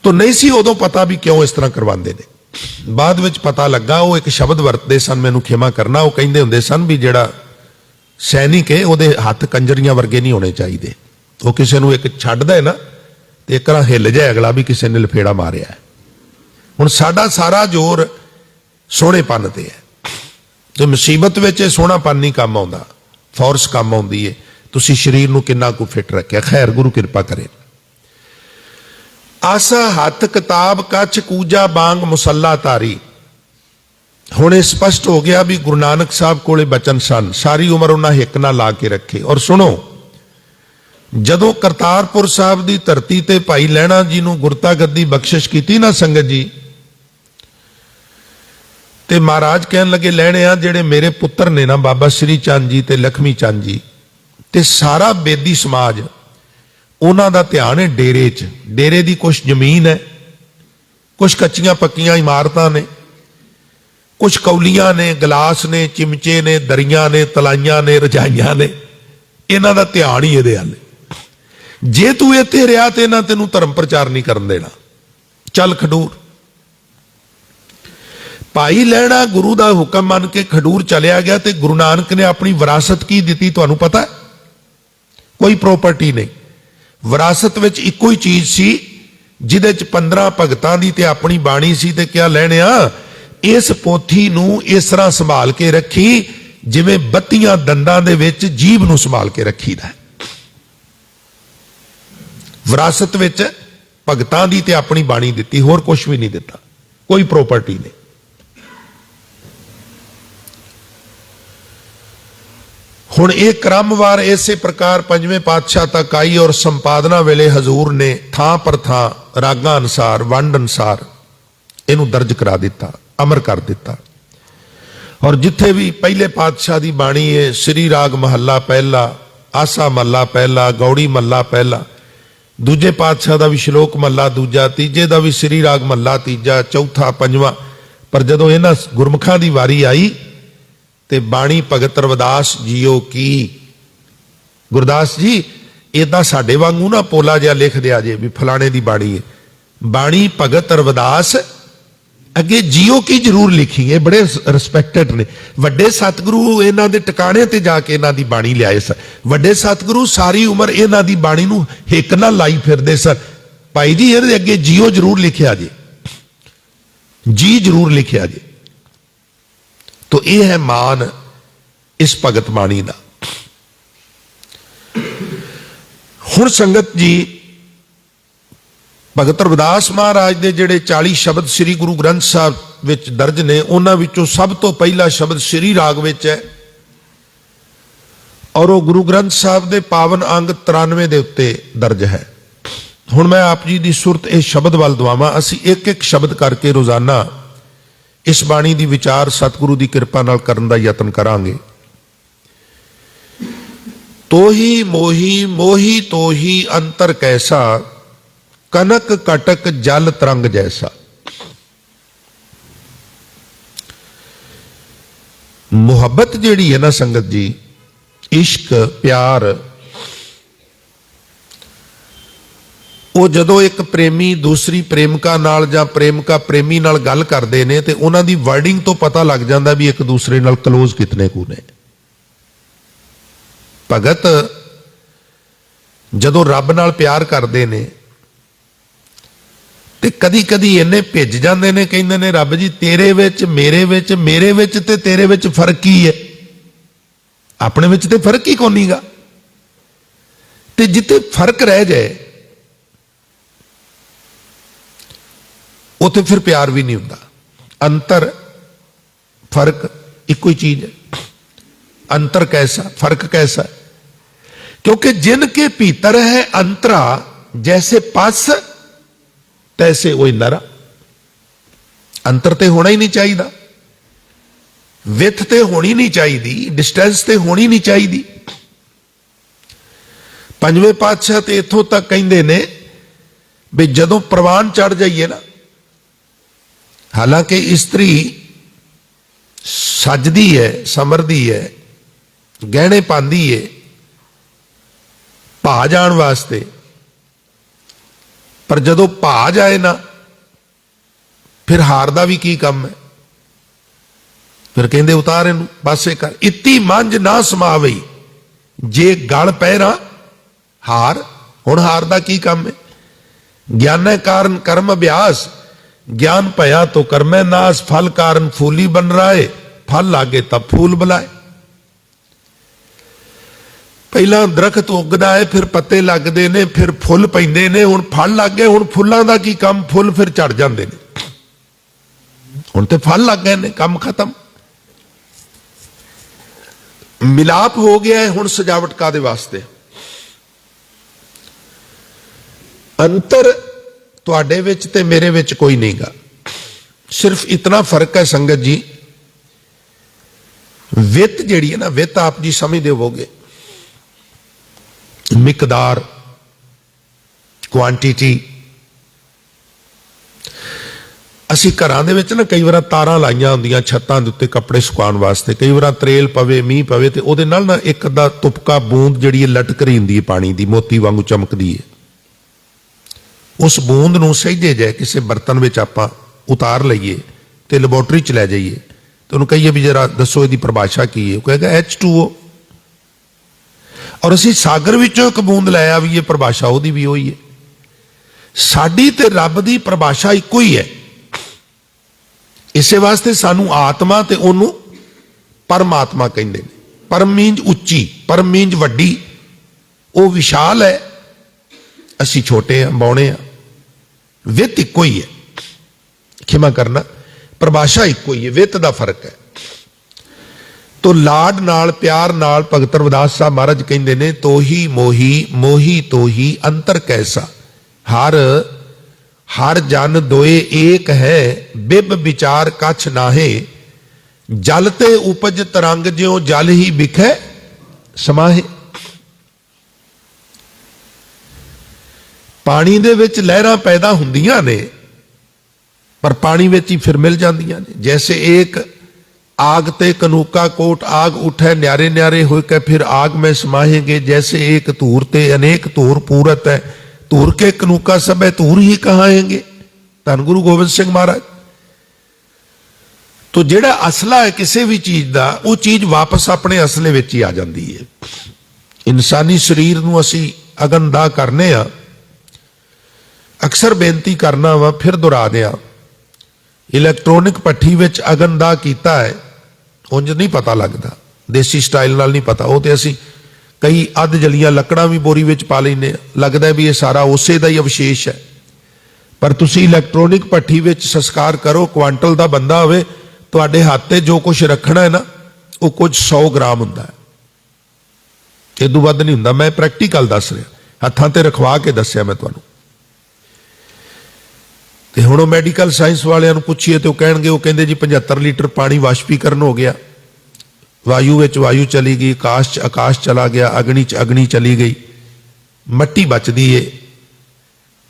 तो नहीं सी उदों पता भी क्यों इस तरह करवाते ने। बाद विच पता लगा वो एक शब्द वरतते सन, मैनू खिमा करना, वो कहिंदे हुंदे सन भी जिहड़ा सैनिक है उहदे हथ कंजरियां वर्गे नहीं होने चाहिए। वो किसी नूं एक छड्डदा है ना तो एक तरह हिल जाए अगला भी किसी ने लफेड़ा मारिया है। हुण साडा सारा जोर सोहणेपन ते है, तो मुसीबत विच सोहणापन नहीं काम आउंदा, फोर्स काम आउंदी है। तुसीं शरीर नूं किन्ना कुछ फिट रखिया। खैर गुरु किरपा करे। आसा हथ किताब कच्छ कूजा बांग मुसल्ला तारी। हुण इह स्पष्ट हो गया भी गुरु नानक साहब कोले बचन सन, सारी उम्र उन्हां हिक ना ला के रखे। और सुनो, जदों करतारपुर साहब की धरती ते भाई लैणा जी नूं गुरता गद्दी बख्शिश की ना संगत जी, ते महाराज कहन लगे लैणिया जेड़े मेरे पुत्र ने ना बाबा श्री चंद जी ते लक्ष्मी चंद जी ते सारा बेदी समाज, उन्हां दा ध्यान है डेरे च। डेरे दी कुछ जमीन है, कुछ कच्चियां पक्कियां इमारतां ने, कुछ कौलियां ने, गिलास ने, चिमचे ने, दरियां ने, तलाइयां ने, रजाइयां ने। इन्हां दा ध्यान ही इहदे हल। जे तू इत्थे रहा तो इन्हां तैनूं धर्म प्रचार नहीं करन देना, चल खडूर। भाई लैणा गुरु का हुक्म मन के खडूर चलिया गया, तो गुरु नानक ने अपनी विरासत की दी तुहानूं पता है? कोई प्रॉपर्टी नहीं। विरासत विच इक्को ही चीज सी जिहदे च 15 भगतां दी ते अपनी बाणी सी। ते क्या लैणिया इस पोथी नूं इस तरह संभाल के रखी जिवें 32 दंदां दे विच जीभ नूं संभाल के रखीदा है। विरासत विच भगतां दी ते अपनी बाणी दित्ती, होर कुछ भी नहीं दिता, कोई प्रॉपर्टी नहीं। हुण ये क्रमवार इसे प्रकार पंजवें पातशाह तक आई और संपादना वेले हजूर ने थां पर थां रागां अनुसार वंड अनुसार इनू दर्ज करा दिता, अमर कर दिता। और जिथे भी पहले पातशाह की बाणी है, श्री राग महला पहला, आसा महला पहला, गौड़ी महला पहला, दूजे पातशाह का भी श्लोक महला दूजा, तीजे का भी श्री राग महला तीजा, चौथा पंजवां। पर जदों इन्हां गुरमुखां की वारी आई ते बाणी भगत रविदास जीओ की। गुरदास जी इदा साडे वांगू ना पोला जिहा लिख दिया जे भी फलाणे दी बाणी है। बाणी भगत रविदास अगे जीओ की जरूर लिखी है, बड़े रिस्पैक्टेड ने। वड्डे सतगुरु इन्हां दे टिकाणे ते जाके इन्हां दी बाणी लियाए सन। वड्डे सतगुरु सारी उम्र इन्हां दी बाणी नूं हिक ना लाई फिरदे सन। भाई जी इहदे अगे जीओ जरूर लिखिया जे, जी जरूर लिखिया जे। तो यह है मान इस भगत बाणी का। हुण संगत जी भगत रविदास महाराज के जिहड़े 40 शब्द श्री गुरु ग्रंथ साहब विच दर्ज ने, उन्हां विचों सब तो पहला शब्द श्री राग विच है और वह गुरु ग्रंथ साहब के पावन अंग 93 के उत्ते दर्ज है। ਹੁਣ मैं आप जी की सुरत इस शब्द वाल दवावां। असीं एक एक शब्द करके रोजाना इस बाणी की विचार सतगुरु की कृपा नाल करन दा यतन करांगे। तोही मोही मोही तोही अंतर कैसा, कनक कटक जल तरंग जैसा। मुहब्बत जिहड़ी है ना संगत जी, इश्क प्यार, वो जदों एक प्रेमी दूसरी प्रेमिका नाल जां प्रेमिका प्रेमी नाल गल करदे ने ते उन्हां दी वर्डिंग तो पता लग जांदा भी एक दूसरे नाल क्लोज कितने कु ने। भगत जदों रब नाल प्यार करदे ने ते कदी कदी इन्ने भिज जांदे ने, कहंदे ने रब जी तेरे विच मेरे विच ते तेरे विच फर्क की है, अपने विच ते फर्क ही कोई नहींगा। ते जिथे फर्क रह जाए उत्थे फिर प्यार भी नहीं हुंदा। अंतर फर्क इको ही चीज है। अंतर कैसा, फर्क कैसा, क्योंकि जिनके भीतर है अंतरा, जैसे पस तैसे वही नरा। अंतर ते होना ही नहीं चाहिए, विथ ते होनी नहीं चाहिए, डिस्टेंस ते होनी नहीं चाहिए। पंजवें पातशाह ते इथों तक कहंदे ने भी जदों प्रवान चढ़ जाइए ना, हालांकि स्त्री सजदी है, समरदी है, गहने पांदी है भा जाण वास्ते, पर जदों भा जाए ना फिर हार दा भी की कम है। फिर कहंदे उतार इनू पासे कर, इत्ती मंझ ना समावई जे गल पैरा हार। हुण हार दा की कम है। ज्ञान कारण कर्म अभ्यास, ज्ञान पया तो कर्मै नास, फल कारण फूली बन रहा है, फल लागे तब फूल बुलाए। पहला दरखत उगदा है, फिर पत्ते लगदे ने, फिर फुल पैंदे ने, हुण फल लग गए, हुण फुल्लां दा की काम, फुल फिर झड़ जांदे ने, हुण ते फल लग गए ने, काम खत्म। मिलाप हो गया है, हुण सजावट कादे वास्ते। अंतर तुहाडे विच ते मेरे विच कोई नहीं गा, सिर्फ इतना फर्क है संगत जी, वित जिहड़ी है ना, वित आप जी समझदे होवोगे, मिकदार, क्वांटिटी। असीं घरां दे विच ना कई बार तारां लाइयां हुंदियां छत्तां दे उत्ते कपड़े सुकाउण वास्ते, कई बार त्रेल पवे मींह पवे ते उहदे नाल ना एक अद्धा तुपका बूंद जिहड़ी लटक रही हुंदी है पानी दी, मोती वांगू चमकदी है। उस बूंद नूं सहीजे जाए किसी बर्तन में आपां उतार लईए तो लैबोरेटरी च लै जाइए तो उन्होंने कहिए भी जरा दसो इसकी परिभाषा की है, कहेगा H2O। और असीं सागर विचों एक बूंद लै आवीए, परिभाषा उहदी भी उही है। साडी ते रब दी परिभाषा इक्को ही है। इसे वास्ते सानू आत्मा ते उहनूं परमात्मा कहिंदे ने। परम मीनज उच्ची, परम मीनज वड्डी, वो विशाल है, असीं छोटे हैं, बौणे हैं। वित इक्को ही है, क्षमा करना, परिभाषा इक्को ही है, वित दा फर्क है। तो लाड नाल प्यार नाल भगत रविदास साहब महाराज कहंदे ने, तोही मोही मोही तोही अंतर कैसा, हर हर जन दोए एक है, बिब विचार कछ नाहे, जलते उपज तरंग ज्यों जल ही बिखै समाहे। पानी दे विच लहरां पैदा हुंदियां ने पर पानी विच ही फिर मिल जांदियां ने। जैसे एक आग ते कनूका कोट आग उठे, न्यारे न्यारे होके फिर आग में समाहेंगे। जैसे एक धूर ते अनेक धूर पूरत है, धूर के कनूका सब है, धूर ही कहाएंगे। धन गुरु गोबिंद सिंह महाराज। तो जिहड़ा असला है किसी भी चीज का, वो चीज वापस अपने असले विच ही आ जाती है। इंसानी शरीर नूं असीं अगनदा करने आ, अक्सर बेनती करना वा, फिर दोहरा दिया, इलैक्ट्रॉनिक भट्ठी विच अगनदा कीता है, उंज नहीं पता लगता, देसी स्टाइल नाल नहीं पता। वो तो असीं कई अध जलियां लकड़ां भी बोरी विच पा लैंदे, लगदा है भी ये सारा उसे दा ही अवशेष है। पर तुसीं इलैक्ट्रॉनिक भट्ठी विच संस्कार करो, क्वांटल दा बंदा होवे, तुहाडे हत्थ ते जो कुछ रखना है ना, वो कुछ 100 ग्राम हुंदा है, इदों वध नहीं हुंदा। मैं प्रैक्टिकल दस रहा, हत्थां ते रखवा के दस्सिया मैं तुहानूं। ਤੇ ਹੁਣ ਉਹ ਮੈਡੀਕਲ ਸਾਇੰਸ ਵਾਲਿਆਂ ਨੂੰ ਪੁੱਛੀਏ ਤੇ ਉਹ ਕਹਿਣਗੇ, ਉਹ ਕਹਿੰਦੇ ਜੀ 75 ਲੀਟਰ ਪਾਣੀ ਵਾਸ਼ਪੀਕਰਨ ਹੋ ਗਿਆ, ਵਾਯੂ ਵਿੱਚ ਵਾਯੂ ਚਲੀ ਗਈ, ਆਕਾਸ਼ 'ਚ ਆਕਾਸ਼ ਚਲਾ ਗਿਆ, ਅਗਨੀ 'ਚ ਅਗਨੀ ਚਲੀ ਗਈ, ਮੱਟੀ ਬਚਦੀ ਏ,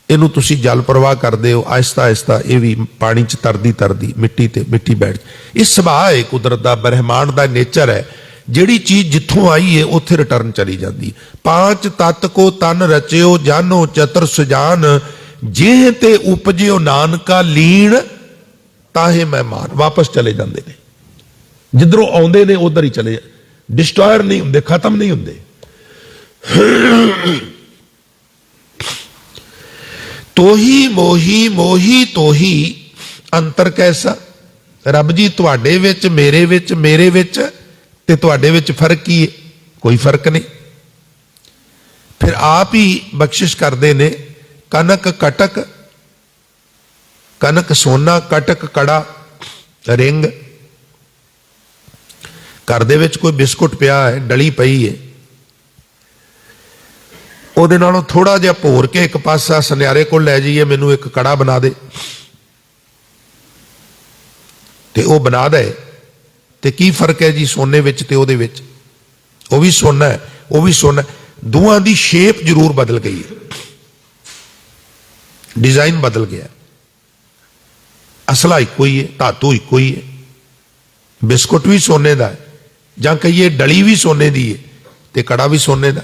ਇਹਨੂੰ ਤੁਸੀਂ ਜਲ ਪ੍ਰਵਾਹ ਕਰਦੇ ਹੋ, ਆਹਿਸਤਾ ਆਹਿਸਤਾ ਇਹ ਵੀ ਪਾਣੀ 'ਚ ਤਰਦੀ ਤਰਦੀ ਮਿੱਟੀ ਤੇ ਮਿੱਟੀ ਬੈਠ। ਇਹ ਸੁਭਾਅ ਹੈ ਕੁਦਰਤ ਦਾ, ਬ੍ਰਹਿਮੰਡ ਦਾ ਨੇਚਰ ਹੈ। ਜਿਹੜੀ ਚੀਜ਼ ਜਿੱਥੋਂ ਆਈ ਹੈ ਉੱਥੇ ਰਿਟਰਨ ਚਲੀ ਜਾਂਦੀ। ਪਾਂਚ ਤਤ ਕੋ ਤਨ ਰਚਿਓ ਜਾਨੋ ਚਤੁਰ ਸੁਜਾਨ, ਜੇ ਤੇ ਉਪਜਿਓ ਨਾਨਕਾ ਲੀਨ ਤਾਹੇ ਮਹਿਮਾਨ। ਵਾਪਸ ਚਲੇ ਜਾਂਦੇ ਨੇ, ਜਿੱਧਰੋਂ ਆਉਂਦੇ ਨੇ ਉਧਰ ਹੀ ਚਲੇ, ਡਿਸਟਰੋਇਰ ਨਹੀਂ ਹੁੰਦੇ, ਖਤਮ ਨਹੀਂ ਹੁੰਦੇ। ਤੋਹੀ ਮੋਹੀ ਮੋਹੀ ਤੋਹੀ ਅੰਤਰ ਕੈਸਾ। ਰੱਬ ਜੀ ਤੁਹਾਡੇ ਵਿੱਚ, ਮੇਰੇ ਵਿੱਚ, ਮੇਰੇ ਵਿੱਚ ਤੇ ਤੁਹਾਡੇ ਵਿੱਚ ਫਰਕ ਕੀ ਹੈ? ਕੋਈ ਫਰਕ ਨਹੀਂ। ਫਿਰ ਆਪ ਹੀ ਬਖਸ਼ਿਸ਼ ਕਰਦੇ ਨੇ। ਕਨਕ ਕਟਕ, ਕਨਕ ਸੋਨਾ, ਕਟਕ ਕੜਾ ਰਿੰਗ। ਘਰ ਦੇ ਵਿੱਚ ਕੋਈ ਬਿਸਕੁਟ ਪਿਆ ਹੈ, ਡਲੀ ਪਈ ਹੈ, ਉਹਦੇ ਨਾਲੋਂ ਥੋੜਾ ਜਿਹਾ ਭੋਰ ਕੇ ਇੱਕ ਪਾਸਾ ਸੁਨਿਆਰੇ ਕੋਲ ਲੈ ਜਾਈਏ, ਮੈਨੂੰ ਇੱਕ ਕੜਾ ਬਣਾ ਦੇ, ਤੇ ਉਹ ਬਣਾ ਦੇ। ਤੇ ਕੀ ਫਰਕ ਹੈ ਜੀ ਸੋਨੇ ਵਿੱਚ ਤੇ ਉਹਦੇ ਵਿੱਚ? ਉਹ ਵੀ ਸੋਨਾ ਹੈ, ਉਹ ਵੀ ਸੋਨਾ। ਦੋਵਾਂ ਦੀ ਸ਼ੇਪ ਜ਼ਰੂਰ ਬਦਲ ਗਈ ਹੈ, ਡਿਜ਼ਾਈਨ ਬਦਲ ਗਿਆ। ਅਸਲਾ ਇੱਕੋ ਹੀ ਹੈ, ਧਾਤੂ ਇੱਕੋ ਹੀ ਹੈ। ਬਿਸਕੁਟ ਵੀ ਸੋਨੇ ਦਾ ਹੈ, ਜਾਂ ਕਹੀਏ ਡਲੀ ਵੀ ਸੋਨੇ ਦੀ ਹੈ ਤੇ ਕੜਾ ਵੀ ਸੋਨੇ ਦਾ।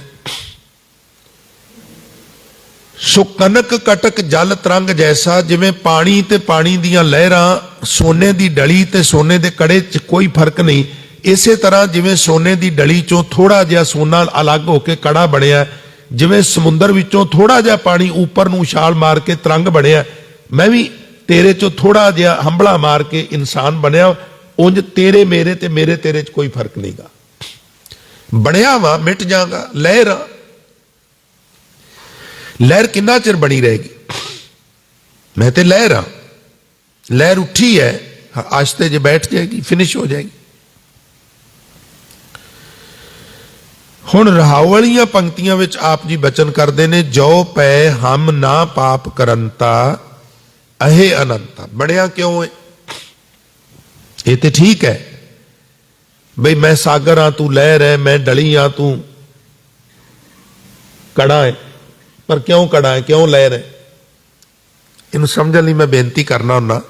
ਸੋ ਕਨਕ ਕਟਕ ਜਲ ਤਰੰਗ ਜੈਸਾ। ਜਿਵੇਂ ਪਾਣੀ ਤੇ ਪਾਣੀ ਦੀਆਂ ਲਹਿਰਾਂ, ਸੋਨੇ ਦੀ ਡਲੀ ਤੇ ਸੋਨੇ ਦੇ ਕੜੇ 'ਚ ਕੋਈ ਫਰਕ ਨਹੀਂ। ਇਸੇ ਤਰ੍ਹਾਂ ਜਿਵੇਂ ਸੋਨੇ ਦੀ ਡਲੀ 'ਚੋਂ ਥੋੜਾ ਜਿਹਾ ਸੋਨਾ ਅਲੱਗ ਹੋ ਕੇ ਕੜਾ ਬਣਿਆ, ਜਿਵੇਂ ਸਮੁੰਦਰ ਵਿੱਚੋਂ ਥੋੜਾ ਜਿਹਾ ਪਾਣੀ ਉੱਪਰ ਨੂੰ ਛਾਲ ਮਾਰ ਕੇ ਤਰੰਗ ਬਣਿਆ, ਮੈਂ ਵੀ ਤੇਰੇ 'ਚੋਂ ਥੋੜਾ ਜਿਹਾ ਹੰਬਲਾ ਮਾਰ ਕੇ ਇਨਸਾਨ ਬਣਿਆ। ਉਂਝ ਤੇਰੇ ਮੇਰੇ ਤੇ ਮੇਰੇ ਤੇਰੇ 'ਚ ਕੋਈ ਫਰਕ ਨਹੀਂਗਾ। ਬਣਿਆ ਵਾ, ਮਿਟ ਜਾਗਾ। ਲਹਿਰ, ਲਹਿਰ ਕਿੰਨਾ ਚਿਰ ਬਣੀ ਰਹੇਗੀ? ਮੈਂ ਤੇ ਲਹਿਰ ਹਾਂ, ਲਹਿਰ ਉੱਠੀ ਹੈ, ਆਸਤੇ ਜੇ ਬੈਠ ਜਾਏਗੀ, ਫਿਨਿਸ਼ ਹੋ ਜਾਏਗੀ। ਹੁਣ ਰਹਾਉ ਵਾਲੀਆਂ ਪੰਕਤੀਆਂ ਵਿੱਚ ਆਪ ਜੀ ਬਚਨ ਕਰਦੇ ਨੇ, ਜੋ ਪੈ ਹਮ ਨਾ ਪਾਪ ਕਰੰਤਾ ਅਹੇ ਅਨੰਤਾ। ਬਣਿਆ ਕਿਉਂ ਹੈ? ਇਹ ਤੇ ਠੀਕ ਹੈ ਬਈ ਮੈਂ ਸਾਗਰ ਹਾਂ, ਤੂੰ ਲਹਿਰ ਹੈ, ਮੈਂ ਡਲੀ ਹਾਂ, ਤੂੰ ਕੜਾ ਹੈ। ਪਰ ਕਿਉਂ ਕੜਾ ਹੈ, ਕਿਉਂ ਲਹਿਰ ਹੈ? ਇਹਨੂੰ ਸਮਝਣ ਲਈ ਮੈਂ ਬੇਨਤੀ ਕਰਨਾ ਹੁੰਦਾ।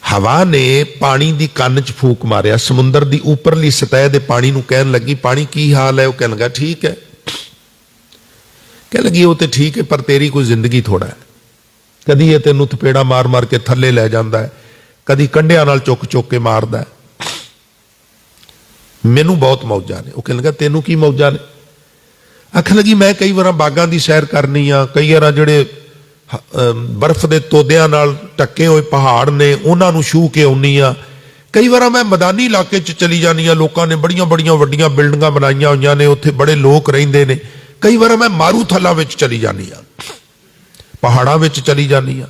ਹਵਾ ਨੇ ਪਾਣੀ ਦੀ ਕੰਨ 'ਚ ਫੂਕ ਮਾਰਿਆ, ਸਮੁੰਦਰ ਦੀ ਉੱਪਰਲੀ ਸਤਹ ਦੇ ਪਾਣੀ ਨੂੰ ਕਹਿਣ ਲੱਗੀ, ਪਾਣੀ ਕੀ ਹਾਲ ਹੈ? ਉਹ ਕਹਿਣ ਲੱਗਾ ਠੀਕ ਹੈ। ਕਹਿ ਲੱਗੀ ਉਹ ਤੇ ਠੀਕ ਹੈ, ਪਰ ਤੇਰੀ ਕੋਈ ਜ਼ਿੰਦਗੀ ਥੋੜਾ ਹੈ। ਕਦੀ ਇਹ ਤੈਨੂੰ ਥਪੇੜਾ ਮਾਰ ਮਾਰ ਕੇ ਥੱਲੇ ਲੈ ਜਾਂਦਾ ਹੈ, ਕਦੀ ਕੰਢਿਆਂ ਨਾਲ ਚੁੱਕ ਚੁੱਕ ਕੇ ਮਾਰਦਾ ਹੈ। ਮੈਨੂੰ ਬਹੁਤ ਮੌਜਾਂ ਨੇ। ਉਹ ਕਹਿਣ ਲੱਗਾ ਤੈਨੂੰ ਕੀ ਮੌਜਾਂ ਨੇ? ਆਖਣ ਲੱਗੀ ਮੈਂ ਕਈ ਵਾਰ ਬਾਗਾਂ ਦੀ ਸੈਰ ਕਰਨੀ ਆ, ਕਈ ਵਾਰ ਜਿਹੜੇ ਬਰਫ਼ ਦੇ ਤੋਦਿਆਂ ਨਾਲ ਢੱਕੇ ਹੋਏ ਪਹਾੜ ਨੇ ਉਹਨਾਂ ਨੂੰ ਛੂਹ ਕੇ ਆਉਣੀ ਆ, ਕਈ ਵਾਰ ਮੈਂ ਮੈਦਾਨੀ ਇਲਾਕੇ 'ਚ ਚਲੀ ਜਾਂਦੀ ਆ, ਲੋਕਾਂ ਨੇ ਬੜੀਆਂ ਬੜੀਆਂ ਵੱਡੀਆਂ ਬਿਲਡਿੰਗਾਂ ਬਣਾਈਆਂ ਹੋਈਆਂ ਨੇ, ਉੱਥੇ ਬੜੇ ਲੋਕ ਰਹਿੰਦੇ ਨੇ। ਕਈ ਵਾਰ ਮੈਂ ਮਾਰੂਥਲਾਂ ਵਿੱਚ ਚਲੀ ਜਾਂਦੀ ਆ, ਪਹਾੜਾਂ ਵਿੱਚ ਚਲੀ ਜਾਂਦੀ ਆ,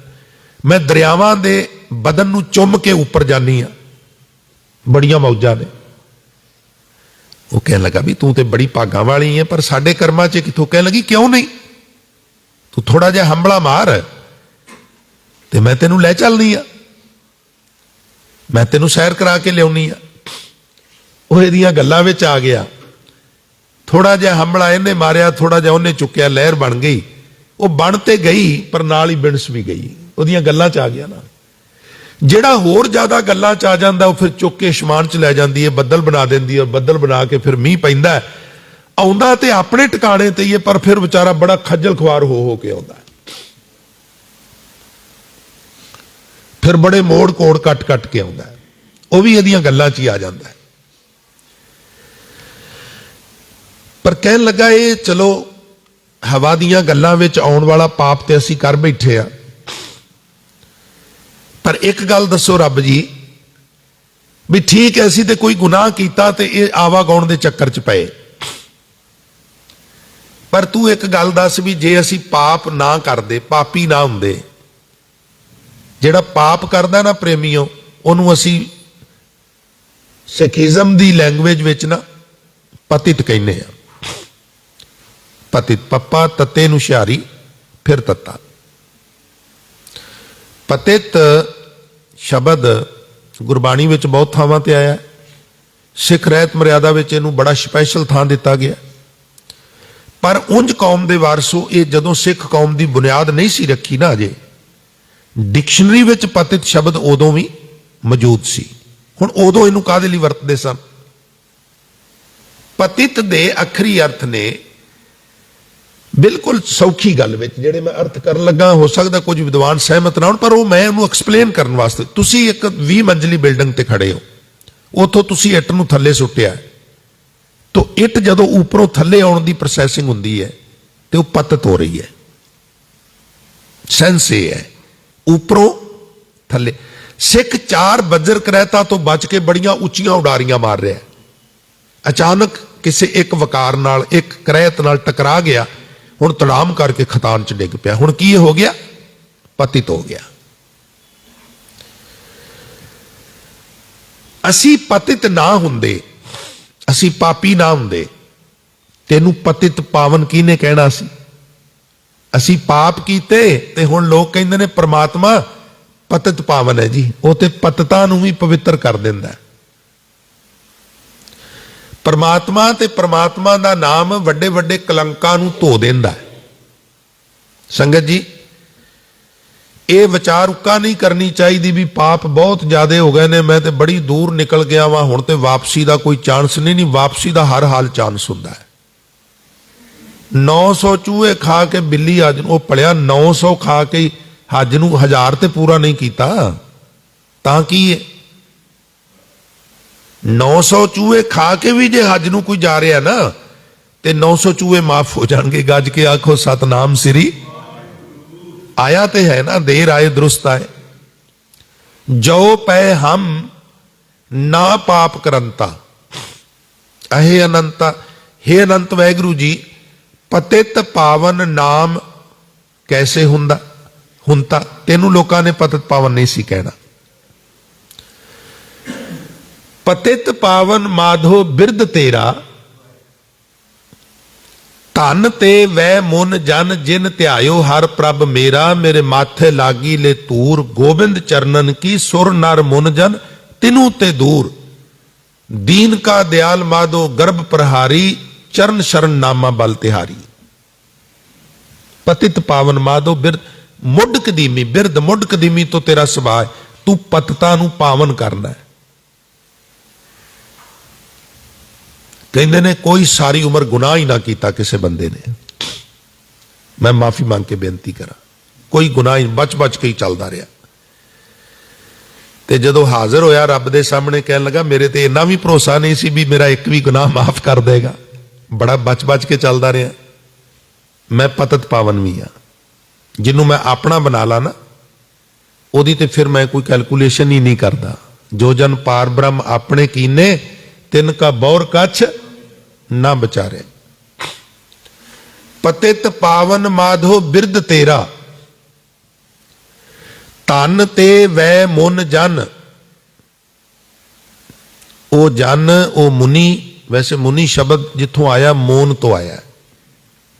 ਮੈਂ ਦਰਿਆਵਾਂ ਦੇ ਬਦਨ ਨੂੰ ਚੁੰਮ ਕੇ ਉੱਪਰ ਜਾਂਦੀ ਆ, ਬੜੀਆਂ ਮੌਜਾਂ ਨੇ। ਉਹ ਕਹਿਣ ਲੱਗਾ ਵੀ ਤੂੰ ਤੇ ਬੜੀ ਭਾਗਾਂ ਵਾਲੀ ਹੈ, ਪਰ ਸਾਡੇ ਕਰਮਾਂ 'ਚ ਕਿੱਥੋਂ? ਕਹਿਣ ਲੱਗੀ ਕਿਉਂ ਨਹੀਂ? ਤੂੰ ਥੋੜਾ ਜਿਹਾ ਹੰਬਲਾ ਮਾਰ ਤੇ ਮੈਂ ਤੈਨੂੰ ਲੈ ਚੱਲਨੀ ਆ, ਮੈਂ ਤੈਨੂੰ ਸੈਰ ਕਰਾ ਕੇ ਲਿਆਉਣੀ ਆ। ਉਹ ਇਹਦੀਆਂ ਗੱਲਾਂ ਵਿੱਚ ਆ ਗਿਆ। ਥੋੜਾ ਜਿਹਾ ਹੰਬਲਾ ਇਹਨੇ ਮਾਰਿਆ, ਥੋੜਾ ਜਿਹਾ ਉਹਨੇ ਚੁੱਕਿਆ, ਲਹਿਰ ਬਣ ਗਈ। ਉਹ ਬਣ ਤੇ ਗਈ ਪਰ ਨਾਲ ਹੀ ਬਿਣਸ ਵੀ ਗਈ, ਉਹਦੀਆਂ ਗੱਲਾਂ 'ਚ ਆ ਗਿਆ ਨਾ। ਜਿਹੜਾ ਹੋਰ ਜ਼ਿਆਦਾ ਗੱਲਾਂ 'ਚ ਆ ਜਾਂਦਾ ਉਹ ਫਿਰ ਚੁੱਕ ਕੇ ਅਸਮਾਨ 'ਚ ਲੈ ਜਾਂਦੀ ਹੈ, ਬੱਦਲ ਬਣਾ ਦਿੰਦੀ ਹੈ, ਬੱਦਲ ਬਣਾ ਕੇ ਫਿਰ ਮੀਂਹ ਪੈਂਦਾ। ਆਉਂਦਾ ਤੇ ਆਪਣੇ ਟਿਕਾਣੇ ਤੇ ਹੀ ਹੈ, ਪਰ ਫਿਰ ਵਿਚਾਰਾ ਬੜਾ ਖੱਜਲ ਖੁਆਰ ਹੋ ਕੇ ਆਉਂਦਾ, ਫਿਰ ਬੜੇ ਮੋੜ ਕੋੜ ਕੱਟ ਕੱਟ ਕੇ ਆਉਂਦਾ। ਉਹ ਵੀ ਇਹਦੀਆਂ ਗੱਲਾਂ 'ਚ ਹੀ ਆ ਜਾਂਦਾ। ਪਰ ਕਹਿਣ ਲੱਗਾ ਇਹ ਚਲੋ ਹਵਾ ਦੀਆਂ ਗੱਲਾਂ ਵਿੱਚ ਆਉਣ ਵਾਲਾ ਪਾਪ ਤੇ ਅਸੀਂ ਕਰ ਬੈਠੇ ਆ, ਪਰ ਇੱਕ ਗੱਲ ਦੱਸੋ ਰੱਬ ਜੀ, ਵੀ ਠੀਕ ਹੈ ਅਸੀਂ ਤੇ ਕੋਈ ਗੁਨਾਹ ਕੀਤਾ ਤੇ ਇਹ ਆਵਾਗਾਉਣ ਦੇ ਚੱਕਰ 'ਚ ਪਏ, ਪਰ ਤੂੰ ਇੱਕ ਗੱਲ ਦੱਸ ਵੀ ਜੇ ਅਸੀਂ ਪਾਪ ਨਾ ਕਰਦੇ, ਪਾਪੀ ਨਾ ਹੁੰਦੇ, ਜਿਹੜਾ ਪਾਪ ਕਰਦਾ ਨਾ ਪ੍ਰੇਮੀਓ, ਉਹਨੂੰ ਅਸੀਂ ਸਿੱਖੀਜ਼ਮ ਦੀ ਲੈਂਗੁਏਜ ਵਿੱਚ ਨਾ ਪਤਿਤ ਕਹਿੰਦੇ ਆ। ਪਤਿਤ, ਪੱਪਾ ਤੱਤੇ ਨੂੰ ਹੁਸ਼ਿਆਰੀ ਫਿਰ ਤੱਤਾ। ਪਤਿਤ ਸ਼ਬਦ ਗੁਰਬਾਣੀ ਵਿੱਚ ਬਹੁਤ ਥਾਵਾਂ ਤੇ ਆਇਆ। ਸਿੱਖ ਰਹਿਤ ਮਰਿਆਦਾ ਵਿੱਚ ਇਹਨੂੰ ਬੜਾ ਸਪੈਸ਼ਲ ਥਾਂ ਦਿੱਤਾ ਗਿਆ। ਪਰ ਉਂਝ ਕੌਮ ਦੇ ਵਾਰਸੋ, ਇਹ ਜਦੋਂ ਸਿੱਖ ਕੌਮ ਦੀ ਬੁਨਿਆਦ ਨਹੀਂ ਸੀ ਰੱਖੀ ਨਾ ਅਜੇ, ਡਿਕਸ਼ਨਰੀ ਵਿੱਚ ਪਤਿਤ ਸ਼ਬਦ ਉਦੋਂ ਵੀ ਮੌਜੂਦ ਸੀ। ਹੁਣ ਉਦੋਂ ਇਹਨੂੰ ਕਾਹਦੇ ਲਈ ਵਰਤਦੇ ਸਨ? ਪਤਿਤ ਦੇ ਅਖਰੀ ਅਰਥ ਨੇ, ਬਿਲਕੁਲ ਸੌਖੀ ਗੱਲ ਵਿੱਚ ਜਿਹੜੇ ਮੈਂ ਅਰਥ ਕਰਨ ਲੱਗਾ, ਹੋ ਸਕਦਾ ਕੁਝ ਵਿਦਵਾਨ ਸਹਿਮਤ ਨਾ ਹੋਣ, ਪਰ ਉਹ ਮੈਂ ਉਹਨੂੰ ਐਕਸਪਲੇਨ ਕਰਨ ਵਾਸਤੇ। ਤੁਸੀਂ ਇੱਕ 20 ਮੰਜ਼ਲੀ ਬਿਲਡਿੰਗ ਤੇ ਖੜੇ ਹੋ, ਉੱਥੋਂ ਤੁਸੀਂ ਇੱਟ ਨੂੰ ਥੱਲੇ ਸੁੱਟਿਆ, ਤੋ ਇੱਟ ਜਦੋਂ ਉੱਪਰੋਂ ਥੱਲੇ ਆਉਣ ਦੀ ਪ੍ਰੋਸੈਸਿੰਗ ਹੁੰਦੀ ਹੈ ਤੇ ਉਹ ਪਤਿਤ ਹੋ ਰਹੀ ਹੈ। ਸੈਂਸ ਇਹ ਹੈ, ਉੱਪਰੋਂ ਥੱਲੇ। ਸਿੱਖ 4 ਬੱਜਰ ਕਰੈਤਾ ਤੋਂ ਬਚ ਕੇ ਬੜੀਆਂ ਉੱਚੀਆਂ ਉਡਾਰੀਆਂ ਮਾਰ ਰਿਹਾ, ਅਚਾਨਕ ਕਿਸੇ ਇੱਕ ਵਕਾਰ ਨਾਲ, ਇੱਕ ਕਰੈਤ ਨਾਲ ਟਕਰਾ ਗਿਆ, ਹੁਣ ਤੜਾਮ ਕਰਕੇ ਖਤਾਨ ਚ ਡਿੱਗ ਪਿਆ। ਹੁਣ ਕੀ ਹੋ ਗਿਆ? ਪਤਿਤ ਹੋ ਗਿਆ। ਅਸੀਂ ਪਤਿਤ ਨਾ ਹੁੰਦੇ, ਅਸੀਂ ਪਾਪੀ ਨਾ ਹੁੰਦੇ, ਤੈਨੂੰ ਪਤਿਤ ਪਾਵਨ ਕਿਹਨੇ ਕਹਿਣਾ ਸੀ? ਅਸੀਂ ਪਾਪ ਕੀਤੇ ਤੇ ਹੁਣ ਲੋਕ ਕਹਿੰਦੇ ਨੇ ਪ੍ਰਮਾਤਮਾ ਪਤਿਤ ਪਾਵਨ ਹੈ ਜੀ। ਉਹ ਤੇ ਪਤਿਤਾਂ ਨੂੰ ਵੀ ਪਵਿੱਤਰ ਕਰ ਦਿੰਦਾ। ਪਰਮਾਤਮਾ ਤੇ ਪਰਮਾਤਮਾ ਦਾ ਨਾਮ ਵੱਡੇ ਵੱਡੇ ਕਲੰਕਾਂ ਨੂੰ ਧੋ ਦਿੰਦਾ। ਸੰਗਤ ਜੀ, ਇਹ ਵਿਚਾਰ ਉੱਕਾ ਨਹੀਂ ਕਰਨੀ ਚਾਹੀਦੀ ਵੀ ਪਾਪ ਬਹੁਤ ਜ਼ਿਆਦਾ ਹੋ ਗਏ ਨੇ, ਮੈਂ ਤੇ ਬੜੀ ਦੂਰ ਨਿਕਲ ਗਿਆ ਵਾਂ, ਹੁਣ ਤੇ ਵਾਪਸੀ ਦਾ ਕੋਈ ਚਾਂਸ ਨਹੀਂ। ਵਾਪਸੀ ਦਾ ਹਰ ਹਾਲ ਚਾਂਸ ਹੁੰਦਾ ਹੈ। 900 ਚੂਹੇ ਖਾ ਕੇ ਬਿੱਲੀ ਅੱਜ ਉਹ ਪਲਿਆ, 900 ਖਾ ਕੇ ਹੱਜ ਨੂੰ 1000 ਤੇ ਪੂਰਾ ਨਹੀਂ ਕੀਤਾ ਤਾਂ ਕੀ ਹੈ? 900 ਚੂਹੇ ਖਾ ਕੇ ਵੀ ਜੇ ਹੱਜ ਨੂੰ ਕੋਈ ਜਾ ਰਿਹਾ ਨਾ ਤੇ 900 ਚੂਹੇ ਮਾਫ ਹੋ ਜਾਣਗੇ। ਗੱਜ ਕੇ ਆਖੋ ਸਤਨਾਮ ਸ੍ਰੀ। ਆਇਆ ਤੇ ਹੈ ਨਾ, ਦੇਰ ਆਏ ਦਰੁਸਤ ਆਏ। ਜੋ ਪੈ ਹਮ ਨਾ ਪਾਪ ਕਰੰਤਾ ਅਹੇ ਅਨੰਤਾ। हे ਅਨੰਤ ਵਾਹਿਗੁਰੂ ਜੀ, ਪਤਿਤ ਪਾਵਨ ਨਾਮ ਕੈਸੇ ਹੁੰਦਾ? ਹੁਣ ਤਾਂ ਤੈਨੂੰ ਲੋਕਾਂ ਨੇ ਪਤਿਤ ਪਾਵਨ ਨਹੀਂ ਸੀ ਕਹਿਣਾ। ਪਤਿਤ ਪਾਵਨ ਮਾਧੋ ਬਿਰਦ ਤੇਰਾ, ਧਨ ਤੇ ਵੈ ਮੁਨ ਜਨ ਜਿਨ ਧਿਆਇਓ ਹਰ ਪ੍ਰਭ ਮੇਰਾ। ਮੇਰੇ ਮਾਥੇ ਲਾਗੀ ਲੈ ਤੂਰ, ਗੋਬਿੰਦ ਚਰਨਨ ਕੀ ਸੁਰ ਨਰ ਮੁਨ ਜਨ ਤਿਨੂ ਤੇ ਦੂਰ। ਦੀਨ ਕਾ ਦਿਆਲ ਮਾਧੋ ਗਰਭ ਪ੍ਰਹਾਰੀ, ਚਰਨ ਸ਼ਰਨ ਨਾਮਾ ਬਲ ਤਿਹਾਰੀ। ਪਤਿਤ ਪਾਵਨ ਮਾਧੋ ਬਿਰਦ, ਮੁੱਢ ਕਦੀਮੀ ਬਿਰਦ, ਮੁੱਢ ਕਦੀਮੀ ਤੋਂ ਤੇਰਾ ਸੁਭਾਅ, ਤੂੰ ਪਤਿਤਾਂ ਨੂੰ ਪਾਵਨ ਕਰਨਾ ਹੈ। ਕਹਿੰਦੇ ਨੇ ਕੋਈ ਸਾਰੀ ਉਮਰ ਗੁਨਾਹ ਹੀ ਨਾ ਕੀਤਾ ਕਿਸੇ ਬੰਦੇ ਨੇ, ਮੈਂ ਮਾਫੀ ਮੰਗ ਕੇ ਬੇਨਤੀ ਕਰਾਂ, ਕੋਈ ਗੁਨਾਹ ਹੀ ਬਚ ਬਚ ਕੇ ਹੀ ਚੱਲਦਾ ਰਿਹਾ। ਤੇ ਜਦੋਂ ਹਾਜ਼ਰ ਹੋਇਆ ਰੱਬ ਦੇ ਸਾਹਮਣੇ, ਕਹਿਣ ਲੱਗਾ ਮੇਰੇ ਤੇ ਇੰਨਾ ਵੀ ਭਰੋਸਾ ਨਹੀਂ ਸੀ ਵੀ ਮੇਰਾ ਇੱਕ ਵੀ ਗੁਨਾਹ ਮਾਫ ਕਰ ਦੇਗਾ, ਬੜਾ ਬਚ ਬਚ ਕੇ ਚੱਲਦਾ ਰਿਹਾ। ਮੈਂ ਪਤਿਤ ਪਾਵਨ ਵੀ ਆ। ਜਿਹਨੂੰ ਮੈਂ ਆਪਣਾ ਬਣਾ ਲਾ ਨਾ, ਉਹਦੀ ਤੇ ਫਿਰ ਮੈਂ ਕੋਈ ਕੈਲਕੂਲੇਸ਼ਨ ਹੀ ਨਹੀਂ ਕਰਦਾ। ਜੋ ਜਨ ਪਾਰ ਬ੍ਰਹਮ ਆਪਣੇ ਕੀਨੇ, ਤਿੰਨ ਕਾ ਬੌਰ ਕੱਛ ਨਾ ਵਿਚਾਰੇ। ਪਤਿਤ ਪਾਵਨ ਮਾਧੋ ਬਿਰਦ ਤੇਰਾ, ਧਨ ਤੇ ਵੈ ਮੁਨ ਜਨ। ਉਹ ਜਨ, ਉਹ ਮੁਨੀ, ਵੈਸੇ ਮੁਨੀ ਸ਼ਬਦ ਜਿੱਥੋਂ ਆਇਆ ਮੋਨ ਤੋਂ ਆਇਆ।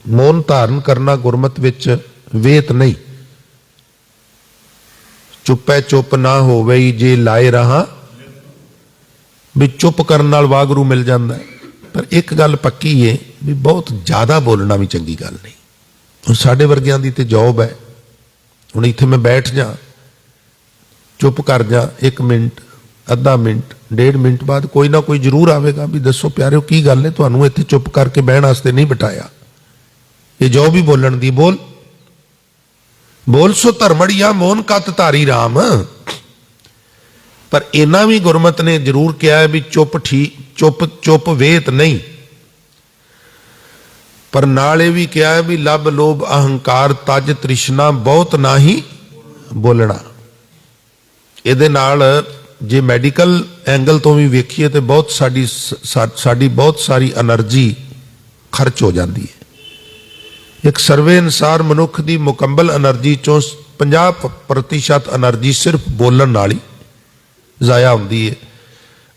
ਮੋਨ ਧਾਰਨ ਕਰਨਾ ਗੁਰਮਤ ਵਿੱਚ ਵੇਤ ਨਹੀਂ। ਚੁੱਪੈ ਚੁੱਪ ਨਾ ਹੋਵੇ ਜੇ ਲਾਏ ਰਹਾ, ਵੀ ਚੁੱਪ ਕਰਨ ਨਾਲ ਵਾਹਿਗੁਰੂ ਮਿਲ ਜਾਂਦਾ। ਪਰ ਇੱਕ ਗੱਲ ਪੱਕੀ ਹੈ ਵੀ ਬਹੁਤ ਜ਼ਿਆਦਾ ਬੋਲਣਾ ਵੀ ਚੰਗੀ ਗੱਲ ਨਹੀਂ। ਹੁਣ ਸਾਡੇ ਵਰਗਿਆਂ ਦੀ ਤੇ ਜੌਬ ਹੈ, ਹੁਣ ਇੱਥੇ ਮੈਂ ਬੈਠ ਜਾ, ਚੁੱਪ ਕਰ ਜਾ, 1 ਮਿੰਟ, ਅੱਧਾ ਮਿੰਟ, 1.5 ਮਿੰਟ ਬਾਅਦ ਕੋਈ ਨਾ ਕੋਈ ਜ਼ਰੂਰ ਆਵੇਗਾ ਵੀ ਦੱਸੋ ਪਿਆਰਿਓ ਕੀ ਗੱਲ ਹੈ, ਤੁਹਾਨੂੰ ਇੱਥੇ ਚੁੱਪ ਕਰਕੇ ਬਹਿਣ ਵਾਸਤੇ ਨਹੀਂ ਬਿਠਾਇਆ। ਇਹ ਜੌਬ ਹੀ ਬੋਲਣ ਦੀ। ਬੋਲ ਬੋਲ ਸੋ ਧਰਮੜੀਆ ਮੋਹਨ ਕਤ ਧਾਰੀ ਰਾਮ। ਪਰ ਇਹਨਾਂ ਵੀ ਗੁਰਮਤ ਨੇ ਜ਼ਰੂਰ ਕਿਹਾ ਹੈ ਵੀ ਚੁੱਪ ਠੀਕ, ਚੁੱਪ ਵੇਤ ਨਹੀਂ। ਪਰ ਨਾਲ ਇਹ ਵੀ ਕਿਹਾ ਹੈ ਵੀ ਲੱਭ ਲੋਭ ਅਹੰਕਾਰ ਤਜ ਤ੍ਰਿਸ਼ਨਾ ਬਹੁਤ ਨਾਹੀ ਬੋਲਣਾ। ਇਹਦੇ ਨਾਲ ਜੇ ਮੈਡੀਕਲ ਐਂਗਲ ਤੋਂ ਵੀ ਵੇਖੀਏ ਤੇ ਬਹੁਤ ਸਾਡੀ ਬਹੁਤ ਸਾਰੀ એનર્ਜੀ ਖਰਚ ਹੋ ਜਾਂਦੀ ਹੈ। ਇੱਕ ਸਰਵੇ ਅਨੁਸਾਰ ਮਨੁੱਖ ਦੀ ਮੁਕੰਮਲ એનર્ਜੀ ਚੋਂ 50% એનર્ਜੀ ਸਿਰਫ ਬੋਲਣ ਨਾਲ ਹੀ ਜ਼ਾਇਆ ਹੁੰਦੀ ਹੈ।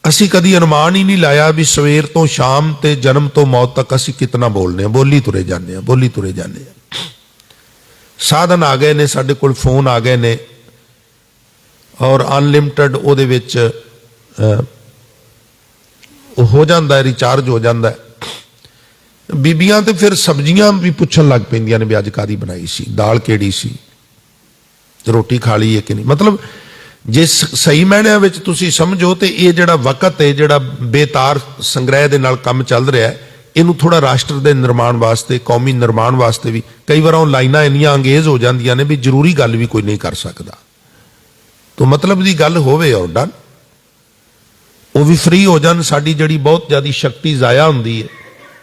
ਅਸੀਂ ਕਦੀ ਅਨੁਮਾਨ ਹੀ ਨਹੀਂ ਲਾਇਆ ਵੀ ਸਵੇਰ ਤੋਂ ਸ਼ਾਮ ਤੇ ਜਨਮ ਤੋਂ ਮੌਤ ਤੱਕ ਅਸੀਂ ਕਿਤਨਾ ਬੋਲਨੇ ਆ। ਬੋਲੀ ਤੁਰੇ ਜਾਂਦੇ ਆ, ਬੋਲੀ ਤੁਰੇ ਜਾਂਦੇ ਆ। ਸਾਧਨ ਆ ਗਏ ਨੇ ਸਾਡੇ ਕੋਲ, ਫੋਨ ਆ ਗਏ ਨੇ, और अनलिमिटेड ਉਹਦੇ ਵਿੱਚ हो जाता है, रिचार्ज हो जाता है। बीबियां तो फिर सब्जियां भी पुछन लग पैंदियां ने भी अज कादी बनाई सी, दाल केड़ी सी, रोटी खा ली है कि नहीं। मतलब जे सही मायनिਆਂ ਵਿੱਚ ਤੁਸੀਂ ਸਮਝੋ ਤੇ ਇਹ ਜਿਹੜਾ ਵਕਤ ਹੈ, ਜਿਹੜਾ ਬੇਤਾਰ ਸੰਗ੍ਰਹਿ ਦੇ ਨਾਲ ਕੰਮ ਚੱਲ ਰਿਹਾ ਹੈ, ਇਹਨੂੰ ਥੋੜਾ ਰਾਸ਼ਟਰ ਦੇ ਨਿਰਮਾਣ ਵਾਸਤੇ, ਕੌਮੀ ਨਿਰਮਾਣ ਵਾਸਤੇ ਵੀ ਕਈ ਵਾਰ ਉਹ ਲਾਈਨਾਂ ਇੰਨੀਆਂ ਅੰਗੇਜ਼ ਹੋ ਜਾਂਦੀਆਂ ਨੇ ਵੀ ਜ਼ਰੂਰੀ ਗੱਲ ਵੀ ਕੋਈ ਨਹੀਂ ਕਰ ਸਕਦਾ। तो मतलब ਦੀ ਗੱਲ ਹੋਵੇ और डन ਉਹ ਵੀ फ्री हो जान, ਸਾਡੀ ਜਿਹੜੀ बहुत ज़्यादा शक्ति ਜ਼ਾਇਆ ਹੁੰਦੀ ਹੈ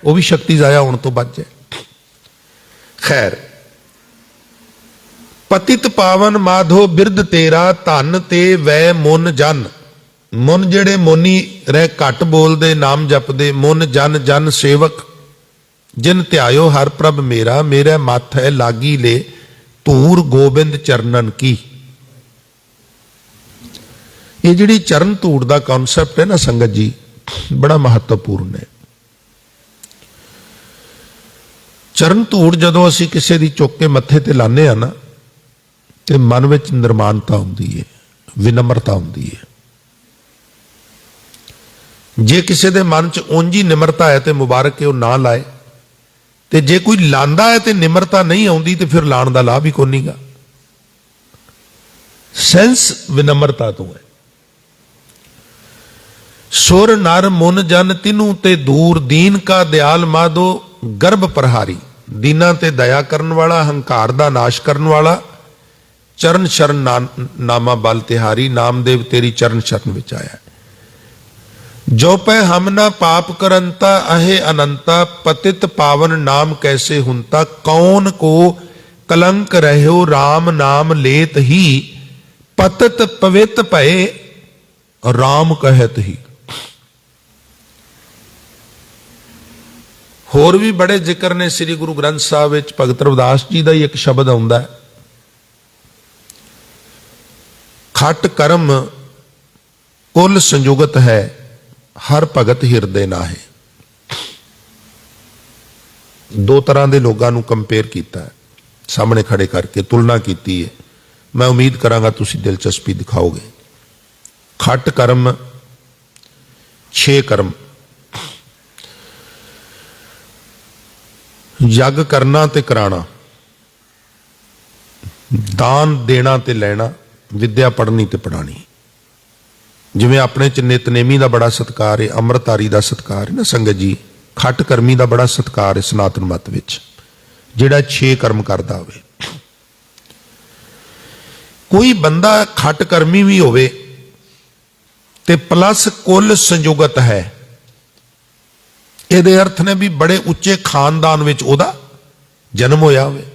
ਉਹ ਵੀ शक्ति ਜ਼ਾਇਆ ਹੋਣ ਤੋਂ ਬਚ ਜਾਏ। खैर, पतित पावन माधो बिरद तेरा धन ते वै मुन जन। मुन जेड़े मोनी रह घट बोलदे नाम जपदे, मुन जन जन सेवक जिन त्यायो हर प्रभ मेरा, मेरे मत है लागी ले धूर गोबिंद चरणन की। ये जिहड़ी चरण धूड़ का कॉन्सैप्ट है ना संगत जी, बड़ा महत्वपूर्ण है। चरण धूड़ जदों असीं किसी दी चुक के मत्थे ते लाने आ ना, ते मन विच निर्माणता हुंदी है, विनम्रता हुंदी है। जे किसी दे मन च उंज ही निमरता है तो मुबारक है, वो ना लाए। ते जे कोई लांदा है तो निमरता नहीं आउंदी तो फिर लाण दा लाभ ही कोई नहींगा। सेंस विनम्रता तो है। सुर नर मुन जन तिनू ते दूर, दीन का दयाल माधो गर्भ प्रहारी। दीना ते दया करन वाला, हंकार दा नाश करन वाला, चरण शरण नामा बल तिहारी। नामदेव तेरी चरण शरण विच आया। जो पै हम ना पाप करंता अहे अनंता, पतित पावन नाम कैसे हुंता। कौन को कलंक रहो राम नाम लेत ही, पतित पवित भये राम कहत ही। होर भी बड़े जिक्र ने श्री गुरु ग्रंथ साहब विच। भगत रविदास जी का ही एक शब्द आउंदा है, खट कर्म कुल संयुगत है, हर भगत हिरदे नाहे। दो तरह के लोगों को कंपेयर किया है, सामने खड़े करके तुलना की है। मैं उम्मीद करांगा तुसी दिलचस्पी दिखाओगे। खट कर्म, 6 कर्म, यग करना ते कराना, दान देना ते लेना, विद्या पढ़नी ते पढ़ानी। जिवें अपने च नितनेमी का बड़ा सत्कार है, अमृतधारी का सत्कार है ना संगत जी, खट कर्मी का बड़ा सत्कार है सनातन मत विच, जिहड़ा 6 कर्म करता होवे। कोई बंदा खट कर्मी भी होवे ते प्लस कुल संयुगत है, ਇਹਦੇ अर्थ ने भी बड़े उच्चे खानदान विच ਉਹਦਾ जन्म होया होवे।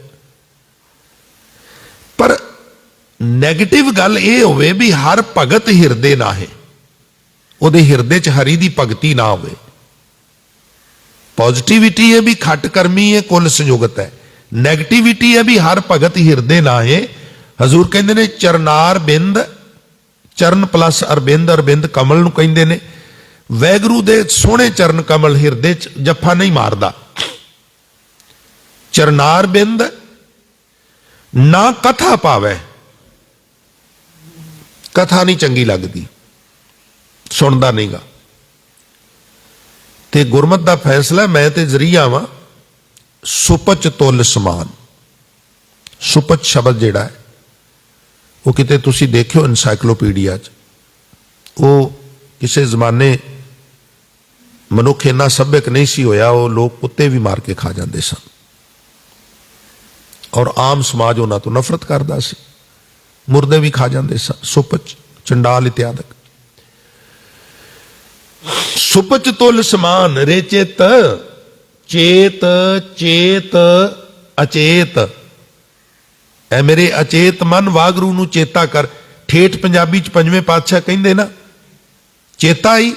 पर नैगेटिव गल ये होवे भी हर भगत हिरदे ना है, ਉਹਦੇ ਹਿਰਦੇ ਚ हरी दी भगती ना होवे। पॉजिटिविटी है भी खट कर्मी है, कुल संयुगत है। नैगेटिविटी है भी हर भगत हिरदे ना है। हजूर कहते ने चरनार बिंद, चरण प्लस अरबिंद, अरबिंद कमल नूं कहते ने। वैगुरु दे सोहणे चरण कमल हिरदे च जफा नहीं मारदा। चरनार बिंद ना कथा पावे, कथा नहीं चंगी लगती, सुनदा नहींगा। ते गुरमत दा फैसला, मैं ते जरिया वां, सुपच तुल समान। सुपच शब्द जिहड़ा है वो किते तुसी देखियो इनसाइक्लोपीडिया च, वो किसी जमाने मनुख इन्ना सभ्यक नहीं सी होया, वो लोग कुत्ते भी मार के खा जाते सन और आम समाज उन्हां तो नफरत करता सी, मुर्दे भी खा जाते सन। सुपच, चंडाल इत्यादि। सुपच तुल समान रेचेत, चेत चेत अचेत। ऐ मेरे अचेत मन वागरू नूं चेता कर। ठेठ पंजाबी च पंजवें पातशाह कहंदे ना, चेता ही।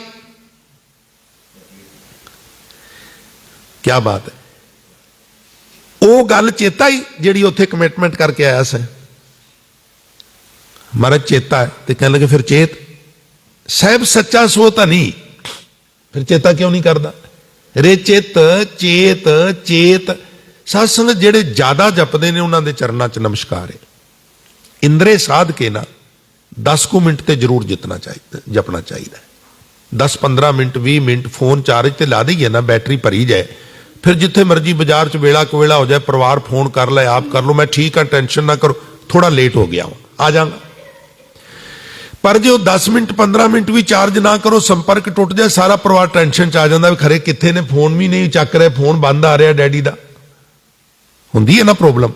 क्या बात है। वो गल चेता ही जिहड़ी उत्थे कमिटमेंट करके आया से, महाराज चेता है, तो कहने लगे फिर चेत। साहब सच्चा सो तो नहीं, फिर चेता क्यों नहीं करता। रे चेत चेत चेत। साध संगत जिहड़े ज्यादा जपदे ने उन्हां दे चरनां च नमस्कार है। इंद्रे साध के ना 10 ਕੁ ਮਿੰਟ ਤੇ ਜ਼ਰੂਰ ਜਿੱਤਣਾ ਚਾਹੀਦਾ, ਜਪਣਾ ਚਾਹੀਦਾ। 10-15 ਮਿੰਟ 20 ਮਿੰਟ ਫੋਨ ਚਾਰਜ ਤੇ ਲਾ ਦਈਏ ਨਾ, बैटरी भरी जाए, फिर जिथे मर्जी बाजार च वेला कवेला हो जाए, परिवार फोन कर ले, आप कर लो, मैं ठीक हाँ, टेंशन ना करो, थोड़ा लेट हो गया हूं, आ जाऊंगा। पर जो 10 मिनट 15 मिनट भी चार्ज ना करो, संपर्क टुट जाए, सारा परिवार टेंशन च आ जाता, खरे किथे ने, फोन भी नहीं चक रहे, फोन बंद आ रहा डैडी का, हुंदी है ना प्रॉब्लम।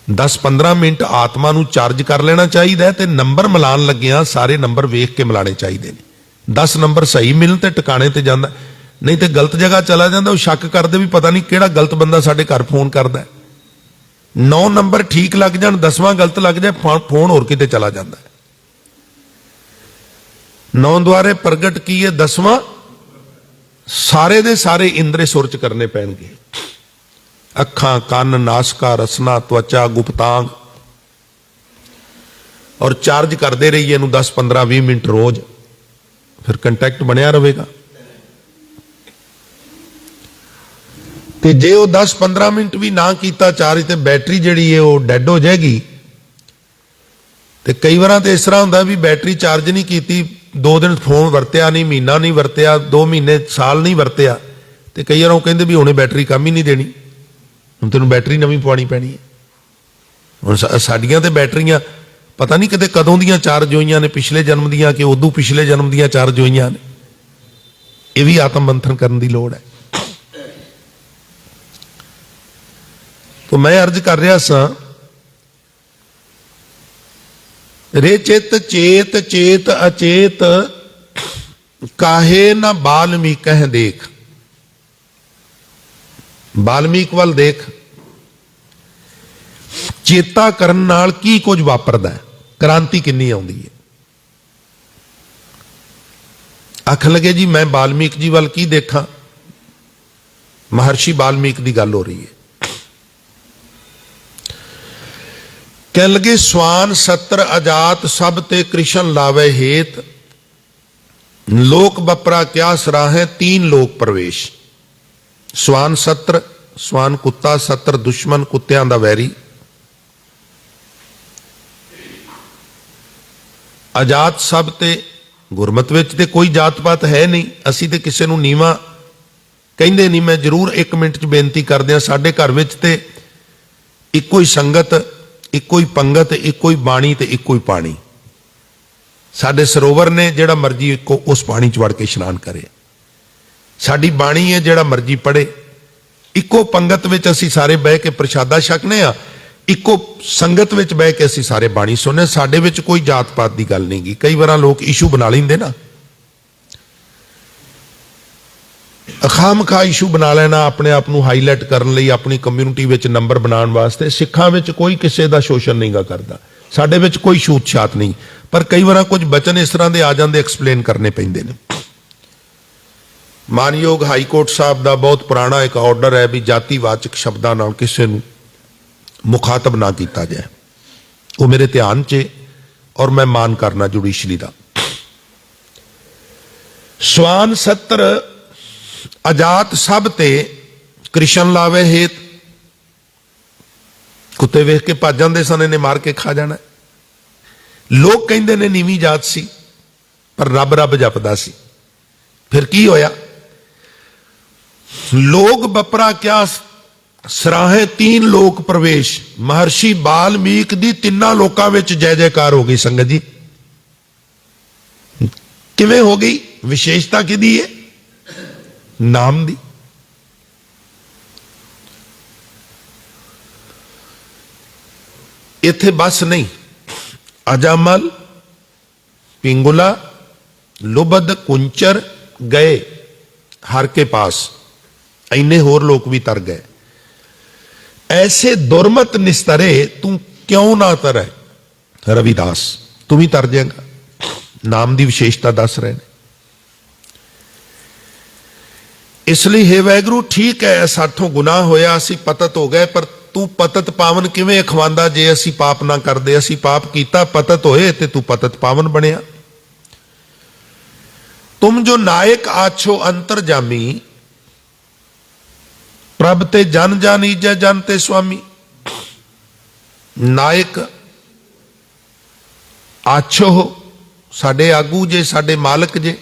10-15 मिनट आत्मा नूं चार्ज कर लेना चाहिए, तो नंबर मिलान लग्गिया सारे नंबर वेख के मिलाने चाहिए। 10 नंबर सही मिलन तो टिकाने ते जांदा, नहीं तो गलत जगह चला जाता, शक करते भी पता नहीं किहड़ा गलत बंदा साडे घर फोन करता है। 9 नंबर ठीक लग जाण, 10वां गलत लग जाए, फोन होर किते चला जाता है। 9 द्वारे प्रगट की है, 10वां सारे दे सारे इंद्रे सुरच करने पैणगे, अखां, कान, नासका, रसना, त्वचा, गुप्तांग, और चार्ज करते रहिए 10-15-20 मिनट रोज, फिर कंटैक्ट बनया रहेगा। ते जे वो 10-15 मिनट भी ना किया चार्ज, तो बैटरी जिहड़ी है वो डैड हो जाएगी। तो कई बार तो इस तरह होंदा भी बैटरी चार्ज नहीं की, 2 दिन फोन वरत्या नहीं, महीना नहीं वरत्या, 2 महीने साल नहीं वरत्या, तो कई बार वो कहते भी हुणे बैटरी काम ही नहीं देनी, हुण तैनूं बैटरी नवीं पवानी पैनी है। हुण साडीआं ते बैटरियां पता नहीं किते कदों दियां चार्ज होईयां ने, पिछले जन्म दियां कि उदों पिछले जन्म दियां चार्ज होईयां ने। ये भी आत्म मंथन करने की लोड़ है। तो मैं अर्ज कर रहा सा, रे चित चेत चेत अचेत, काहे न बाल्मीक देख। बाल्मीक वाल देख, चेता करन नाल की कुछ वापरदा है, क्रांति किन्नी आउंदी है। आख लगे जी मैं बाल्मीक जी वाल की देखा, महर्षि बाल्मीक की गल हो रही है। कह लगे स्वान सत्र अजात सब ते कृष्ण लावे हेत, लोक बपरा क्या सराहे 3 लोक प्रवेश। स्वान सत्र, स्वान कुत्ता, सत्र दुश्मन, कुत्तियां दा वैरी। अजात सब ते, गुरमत विच ते कोई जात पात है नहीं, असी ते किसी नूं नीवा कहंदे नहीं। मैं जरूर 1 मिनट च बेनती करदे हां, साडे घर विच ते इक्को ही संगत, इक्को ही पंगत, इक्को ही बाणी ते इक्को ही पानी। साडे सरोवर ने, जिहड़ा मर्जी इक्को उस पानी च वड़ के इशनान करे। साडी बाणी है, जिहड़ा मर्जी पढ़े। इक्को पंगत विच असीं सारे बह के प्रशादा छकने आ, इक्को संगत विच बह के असीं सारे बाणी सुनने। साडे विच कोई जात पात की गल नहीं गी। कई बार लोग इशू बना लेंदे ना, खामखा इशू बना लेना अपने आप को हाईलाइट करने लई, अपनी कम्यूनिटी विच नंबर बनाने वास्ते। सिखां विच कोई किसी का शोषण नहीं गा करदा, साडे विच कोई छूत छात नहीं, पर कई बार कुछ बचन इस तरह के आ जाते, एक्सप्लेन करने पैंदे ने। मानयोग हाईकोर्ट साहब का बहुत पुराना एक ऑर्डर है भी जातिवाचक शब्दों नाल किसी नूं मुखातब ना किया जाए, वो मेरे ध्यान च, और मैं मान करना जुडिशली का। स्वान सत्र अजात सब ते कृष्ण लावे हेत, कुत्ते वेख के भज जाते सन, इन्हें मार के खा जाना। लोग कहते ने नीवी जात सी, पर रब रब जपदा सी। फिर की होया, लोग बपरा क्या सराहे 3 लोक प्रवेश। महर्षि बाल्मीक दी 3 लोकां विच जय जयकार हो गई। संगत जी किवें हो गई? विशेषता किहदी है? नाम दी। इत्थे बस नहीं, अजामल, पिंगुला, लुबद, कुंचर गए हर के पास, इन्ने होर लोग भी तर गए। ऐसे दुर्मत निस्तरे तू क्यों ना तरे? रविदास तू भी तर जाएगा। नाम की विशेषता दस रहे हैं। इसलिए हे वैगुरु, ठीक है साथों गुनाह होया, असी पतत हो गए, पर तू पतत पावन किवें अखवांदा जे असी पाप ना करदे? असी पाप कीता, पतत होए, ते तू पतत पावन बनिया। तुम जो नायक आछो अंतरजामी, प्रभ ते जन जानीजै जन ते स्वामी। नायक ਆਛੋ ਸਾਡੇ ਆਗੂ ਜੇ, ਸਾਡੇ ਮਾਲਕ ਜੇ,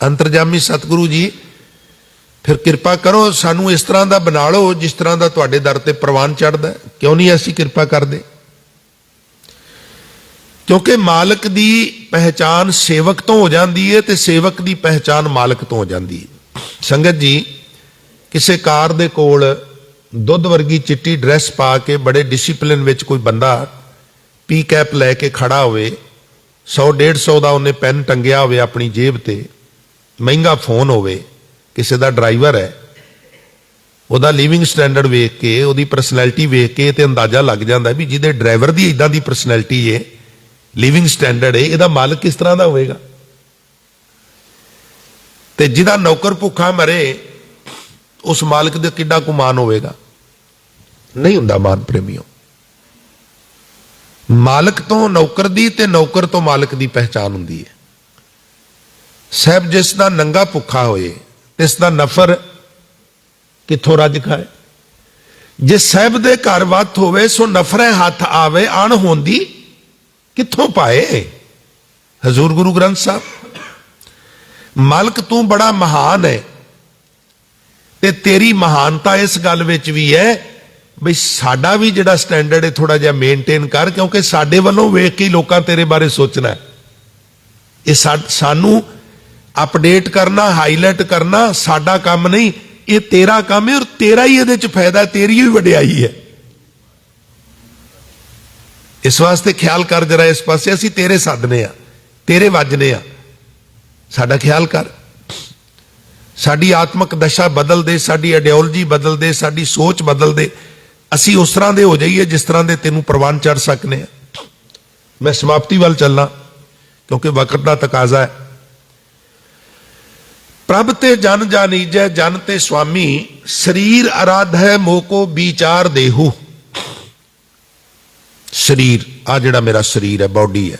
ਅੰਤਰਜਾਮੀ ਸਤਿਗੁਰੂ ਜੀ, ਫਿਰ ਕਿਰਪਾ ਕਰੋ ਸਾਨੂੰ ਇਸ ਤਰ੍ਹਾਂ ਦਾ ਬਣਾ ਲਓ ਜਿਸ ਤਰ੍ਹਾਂ ਦਾ ਤੁਹਾਡੇ ਦਰ ਤੇ ਪ੍ਰਵਾਨ ਚੜ੍ਹਦਾ। ਕਿਉਂ ਨਹੀਂ ਐਸੀ ਕਿਰਪਾ ਕਰਦੇ? ਕਿਉਂਕਿ ਮਾਲਕ ਦੀ ਪਹਿਚਾਨ ਸੇਵਕ ਤੋਂ ਹੋ ਜਾਂਦੀ ਹੈ ਤੇ ਸੇਵਕ ਦੀ ਪਹਿਚਾਨ ਮਾਲਕ ਤੋਂ ਹੋ ਜਾਂਦੀ ਹੈ। ਸੰਗਤ ਜੀ, ਕਿਸੇ ਕਾਰ ਦੇ ਕੋਲ ਦੁੱਧ ਵਰਗੀ ਚਿੱਟੀ ਡਰੈਸ ਪਾ ਕੇ ਬੜੇ ਡਿਸਿਪਲਿਨ ਵਿੱਚ ਕੋਈ ਬੰਦਾ ਪੀ ਕੈਪ ਲੈ ਕੇ ਖੜਾ ਹੋਵੇ, 100-150 ਦਾ ਉਹਨੇ ਪੈਨ ਟੰਗਿਆ ਹੋਵੇ ਆਪਣੀ ਜੇਬ ਤੇ, ਮਹਿੰਗਾ ਫੋਨ ਹੋਵੇ, ਕਿਸੇ ਦਾ ਡਰਾਈਵਰ ਹੈ, ਉਹਦਾ ਲਿਵਿੰਗ ਸਟੈਂਡਰਡ ਵੇਖ ਕੇ, ਉਹਦੀ ਪਰਸਨੈਲਿਟੀ ਵੇਖ ਕੇ ਤੇ ਅੰਦਾਜ਼ਾ ਲੱਗ ਜਾਂਦਾ ਵੀ ਜਿਹਦੇ ਡਰਾਈਵਰ ਦੀ ਇਦਾਂ ਦੀ ਪਰਸਨੈਲਿਟੀ ਹੈ, ਲਿਵਿੰਗ ਸਟੈਂਡਰਡ ਹੈ, ਇਹਦਾ ਮਾਲਕ ਕਿਸ ਤਰ੍ਹਾਂ ਦਾ ਹੋਵੇਗਾ। ਤੇ ਜਿਹਦਾ ਨੌਕਰ ਭੁੱਖਾ ਮਰੇ ਉਸ ਮਾਲਕ ਦੇ ਕਿੱਡਾ ਕੁ ਮਾਨ ਹੋਵੇਗਾ? ਨਹੀਂ ਹੁੰਦਾ ਮਾਨ ਪ੍ਰੇਮੀਓ। ਮਾਲਕ ਤੋਂ ਨੌਕਰ ਦੀ ਤੇ ਨੌਕਰ ਤੋਂ ਮਾਲਕ ਦੀ ਪਹਿਚਾਨ ਹੁੰਦੀ ਹੈ। ਸਾਹਿਬ ਜਿਸ ਦਾ ਨੰਗਾ ਭੁੱਖਾ ਹੋਏ ਤਿਸ ਦਾ ਨਫਰ ਕਿੱਥੋਂ ਰੱਜ ਖਾਏ। ਜੇ ਸਾਹਿਬ ਦੇ ਘਰ ਵੱਤ ਹੋਵੇ ਸੋ ਨਫਰੇ ਹੱਥ ਆਵੇ, ਅਣ ਹੁੰਦੀ ਕਿੱਥੋਂ ਪਾਏ। ਹਜ਼ੂਰ ਗੁਰੂ ਗ੍ਰੰਥ ਸਾਹਿਬ, ਮਾਲਕ ਤੂੰ ਬੜਾ ਮਹਾਨ ਹੈ ਤੇ ਤੇਰੀ ਮਹਾਨਤਾ ਇਸ ਗੱਲ ਵਿੱਚ ਵੀ ਹੈ ਬਈ ਸਾਡਾ ਵੀ ਜਿਹੜਾ ਸਟੈਂਡਰਡ ਹੈ ਥੋੜਾ ਜਿਹਾ ਮੇਨਟੇਨ ਕਰ, ਕਿਉਂਕਿ ਸਾਡੇ ਵੱਲੋਂ ਵੇਖ ਕੇ ਲੋਕਾਂ ਤੇਰੇ ਬਾਰੇ ਸੋਚਣਾ ਹੈ। ਇਹ ਸਾਨੂੰ ਅਪਡੇਟ ਕਰਨਾ, ਹਾਈਲਾਈਟ ਕਰਨਾ ਸਾਡਾ ਕੰਮ ਨਹੀਂ, ਇਹ ਤੇਰਾ ਕੰਮ ਹੈ ਔਰ ਤੇਰਾ ਹੀ ਇਹਦੇ ਚ ਫਾਇਦਾ, ਤੇਰੀ ਹੀ ਵਡਿਆਈ ਹੈ। ਇਸ ਵਾਸਤੇ ਖਿਆਲ ਕਰ ਜਰਾ ਇਸ ਪਾਸੇ, ਅਸੀਂ ਤੇਰੇ ਸਾਧਨੇ ਆ, ਤੇਰੇ ਵੱਜਨੇ ਆ, ਸਾਡਾ ਖਿਆਲ ਕਰ। ਸਾਡੀ ਆਤਮਿਕ ਦਸ਼ਾ ਬਦਲ ਦੇ, ਸਾਡੀ ਆਈਡੀਓਲੋਜੀ ਬਦਲ ਦੇ, ਸਾਡੀ ਸੋਚ ਬਦਲ ਦੇ, ਅਸੀਂ ਉਸ ਤਰ੍ਹਾਂ ਦੇ ਹੋ ਜਾਈਏ ਜਿਸ ਤਰ੍ਹਾਂ ਦੇ ਤੈਨੂੰ ਪ੍ਰਵਾਨ ਚੜ ਸਕਨੇ ਆ। ਮੈਂ ਸਮਾਪਤੀ ਵੱਲ ਚੱਲਣਾ ਕਿਉਂਕਿ ਵਕਤ ਦਾ ਤਕਾਜ਼ਾ ਹੈ। ਪ੍ਰਭ ਤੇ ਜਨ ਜਾਨੀਜੈ, ਜਨ ਤੇ ਸੁਆਮੀ, ਸਰੀਰ ਅਰਾਧ ਹੈ ਮੋਕੋ ਵਿਚਾਰ ਦੇਹੂ। ਸਰੀਰ, ਆ ਜਿਹੜਾ ਮੇਰਾ ਸਰੀਰ ਹੈ, ਬਾਡੀ ਹੈ।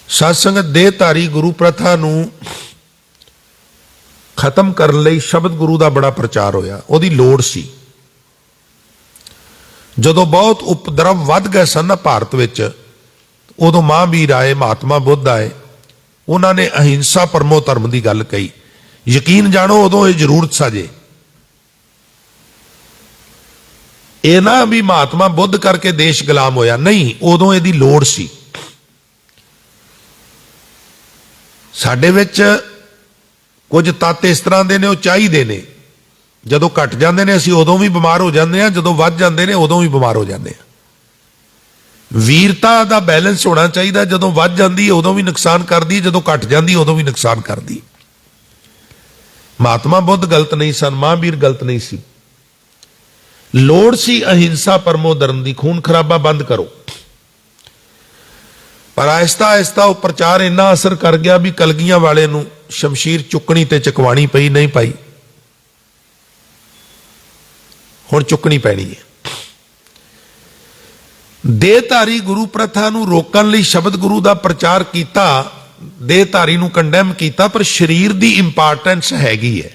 ਸਾਧ ਸੰਗਤ, ਦੇਹਧਾਰੀ ਗੁਰੂ ਪ੍ਰਥਾ ਨੂੰ ਖਤਮ ਕਰਨ ਲਈ ਸ਼ਬਦ ਗੁਰੂ ਦਾ ਬੜਾ ਪ੍ਰਚਾਰ ਹੋਇਆ, ਉਹਦੀ ਲੋੜ ਸੀ। ਜਦੋਂ ਬਹੁਤ ਉਪਦਰਵ ਵੱਧ ਗਏ ਸਨ ਨਾ ਭਾਰਤ ਵਿੱਚ, ਉਦੋਂ ਮਹਾਂਵੀਰ ਆਏ, ਮਹਾਤਮਾ ਬੁੱਧ ਆਏ, ਉਹਨਾਂ ਨੇ ਅਹਿੰਸਾ ਪਰਮੋ ਧਰਮ ਦੀ ਗੱਲ ਕਹੀ। ਯਕੀਨ ਜਾਣੋ ਉਦੋਂ ਇਹ ਜ਼ਰੂਰਤ ਸਾਜੇ, ਇਹ ਨਾ ਵੀ ਮਹਾਤਮਾ ਬੁੱਧ ਕਰਕੇ ਦੇਸ਼ ਗੁਲਾਮ ਹੋਇਆ, ਨਹੀਂ, ਉਦੋਂ ਇਹਦੀ ਲੋੜ ਸੀ। ਸਾਡੇ ਵਿੱਚ ਕੁਝ ਤੱਤ ਇਸ ਤਰ੍ਹਾਂ ਦੇ ਨੇ, ਉਹ ਚਾਹੀਦੇ ਨੇ। ਜਦੋਂ ਘਟ ਜਾਂਦੇ ਨੇ ਅਸੀਂ ਉਦੋਂ ਵੀ ਬਿਮਾਰ ਹੋ ਜਾਂਦੇ ਆ, ਜਦੋਂ ਵੱਧ ਜਾਂਦੇ ਨੇ ਉਦੋਂ ਵੀ ਬਿਮਾਰ ਹੋ ਜਾਂਦੇ ਆ। ਵੀਰਤਾ ਦਾ ਬੈਲੈਂਸ ਹੋਣਾ ਚਾਹੀਦਾ, ਜਦੋਂ ਵੱਧ ਜਾਂਦੀ ਹੈ ਉਦੋਂ ਵੀ ਨੁਕਸਾਨ ਕਰਦੀ, ਜਦੋਂ ਘਟ ਜਾਂਦੀ ਉਦੋਂ ਵੀ ਨੁਕਸਾਨ ਕਰਦੀ। ਮਹਾਤਮਾ ਬੁੱਧ ਗਲਤ ਨਹੀਂ ਸਨ, ਮਹਾਂਵੀਰ ਗਲਤ ਨਹੀਂ ਸੀ। ਲੋੜ ਸੀ ਅਹਿੰਸਾ ਪਰਮੋ ਧਰਮ ਦੀ, ਖੂਨ ਖਰਾਬਾ ਬੰਦ ਕਰੋ। ਪਰ ਆਹਿਸਤਾ ਆਹਿਸਤਾ ਉਹ ਪ੍ਰਚਾਰ ਇੰਨਾ ਅਸਰ ਕਰ ਗਿਆ ਵੀ ਕਲਗੀਆਂ ਵਾਲੇ ਨੂੰ ਸ਼ਮਸ਼ੀਰ ਚੁੱਕਣੀ ਤੇ ਚਕਵਾਣੀ ਪਈ, ਨਹੀਂ ਪਾਈ, ਹੁਣ ਚੁੱਕਣੀ ਪੈਣੀ ਹੈ। ਦੇਹਧਾਰੀ ਗੁਰੂ ਪ੍ਰਥਾ ਨੂੰ ਰੋਕਣ ਲਈ ਸ਼ਬਦ ਗੁਰੂ ਦਾ ਪ੍ਰਚਾਰ ਕੀਤਾ, ਦੇਹਧਾਰੀ ਨੂੰ ਕੰਡੈਮ ਕੀਤਾ, ਪਰ ਸਰੀਰ ਦੀ ਇੰਪਾਰਟੈਂਸ ਹੈਗੀ ਹੈ।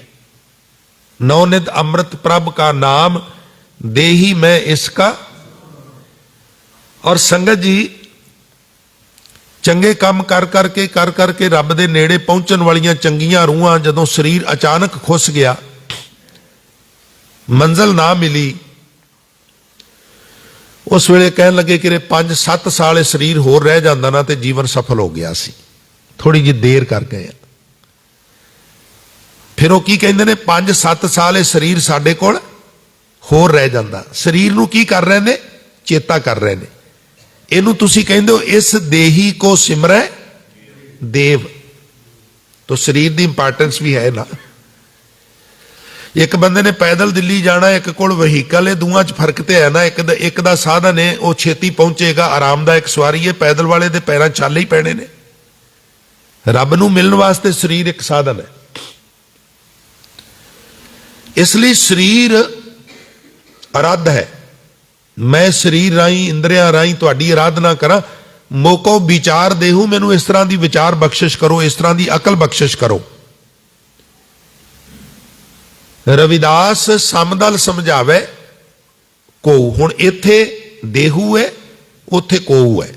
ਨੌਨਿਧ ਅੰਮ੍ਰਿਤ ਪ੍ਰਭ ਕਾ ਨਾਮ ਦੇਹੀ ਮੈਂ ਇਸਕਾ। ਔਰ ਸੰਗਤ ਜੀ, ਚੰਗੇ ਕੰਮ ਕਰ ਕਰਕੇ ਰੱਬ ਦੇ ਨੇੜੇ ਪਹੁੰਚਣ ਵਾਲੀਆਂ ਚੰਗੀਆਂ ਰੂਹਾਂ, ਜਦੋਂ ਸਰੀਰ ਅਚਾਨਕ ਖੁੱਸ ਗਿਆ, ਮੰਜ਼ਲ ਨਾ ਮਿਲੀ, ਉਸ ਵੇਲੇ ਕਹਿਣ ਲੱਗੇ ਕਿ 5-7 ਸਾਲ ਇਹ ਸਰੀਰ ਹੋਰ ਰਹਿ ਜਾਂਦਾ ਨਾ ਤੇ ਜੀਵਨ ਸਫਲ ਹੋ ਗਿਆ ਸੀ, ਥੋੜੀ ਜਿਹੀ ਦੇਰ ਕਰ ਗਏ। ਫਿਰ ਉਹ ਕੀ ਕਹਿੰਦੇ ਨੇ, 5-7 ਸਾਲ ਇਹ ਸਰੀਰ ਸਾਡੇ ਕੋਲ ਹੋਰ ਰਹਿ ਜਾਂਦਾ। ਸਰੀਰ ਨੂੰ ਕੀ ਕਰ ਰਹੇ ਨੇ? ਚੇਤਾ ਕਰ ਰਹੇ ਨੇ। ਇਹਨੂੰ ਤੁਸੀਂ ਕਹਿੰਦੇ ਹੋ ਇਸ ਦੇਹੀ ਕੋ ਸਿਮਰੈ ਦੇਵ। ਤੋ ਸਰੀਰ ਦੀ ਇੰਪਾਰਟੈਂਸ ਵੀ ਹੈ ਨਾ। ਇੱਕ ਬੰਦੇ ਨੇ ਪੈਦਲ ਦਿੱਲੀ ਜਾਣਾ, ਇੱਕ ਕੋਲ ਵਹੀਕਲ ਹੈ, ਦੋਵਾਂ 'ਚ ਫਰਕ ਤੇ ਹੈ ਨਾ। ਇੱਕ ਦਾ ਸਾਧਨ ਹੈ, ਉਹ ਛੇਤੀ ਪਹੁੰਚੇਗਾ, ਆਰਾਮਦਾਇਕ ਸਵਾਰੀ ਹੈ। ਪੈਦਲ ਵਾਲੇ ਦੇ ਪੈਰਾਂ 'ਚ ਛਾਲੇ ਹੀ ਪੈਣੇ ਨੇ। ਰੱਬ ਨੂੰ ਮਿਲਣ ਵਾਸਤੇ ਸਰੀਰ ਇੱਕ ਸਾਧਨ ਹੈ। ਇਸ ਲਈ ਸਰੀਰ ਅਰਾਧ ਹੈ। ਮੈਂ ਸਰੀਰ ਰਾਹੀਂ, ਇੰਦਰੀਆਂ ਰਾਹੀਂ ਤੁਹਾਡੀ ਆਰਾਧਨਾ ਕਰਾਂ। ਮੋਕੋ ਵਿਚਾਰ ਦੇਹੂ, ਮੈਨੂੰ ਇਸ ਤਰ੍ਹਾਂ ਦੀ ਵਿਚਾਰ ਬਖਸ਼ਿਸ਼ ਕਰੋ, ਇਸ ਤਰ੍ਹਾਂ ਦੀ ਅਕਲ ਬਖਸ਼ਿਸ਼ ਕਰੋ। ਰਵਿਦਾਸ ਸਮਦਲ ਸਮਝਾਵੇ ਕੋ। ਹੁਣ ਇੱਥੇ ਦੇਹੂ ਹੈ, ਉੱਥੇ ਕੋਊ ਹੈ।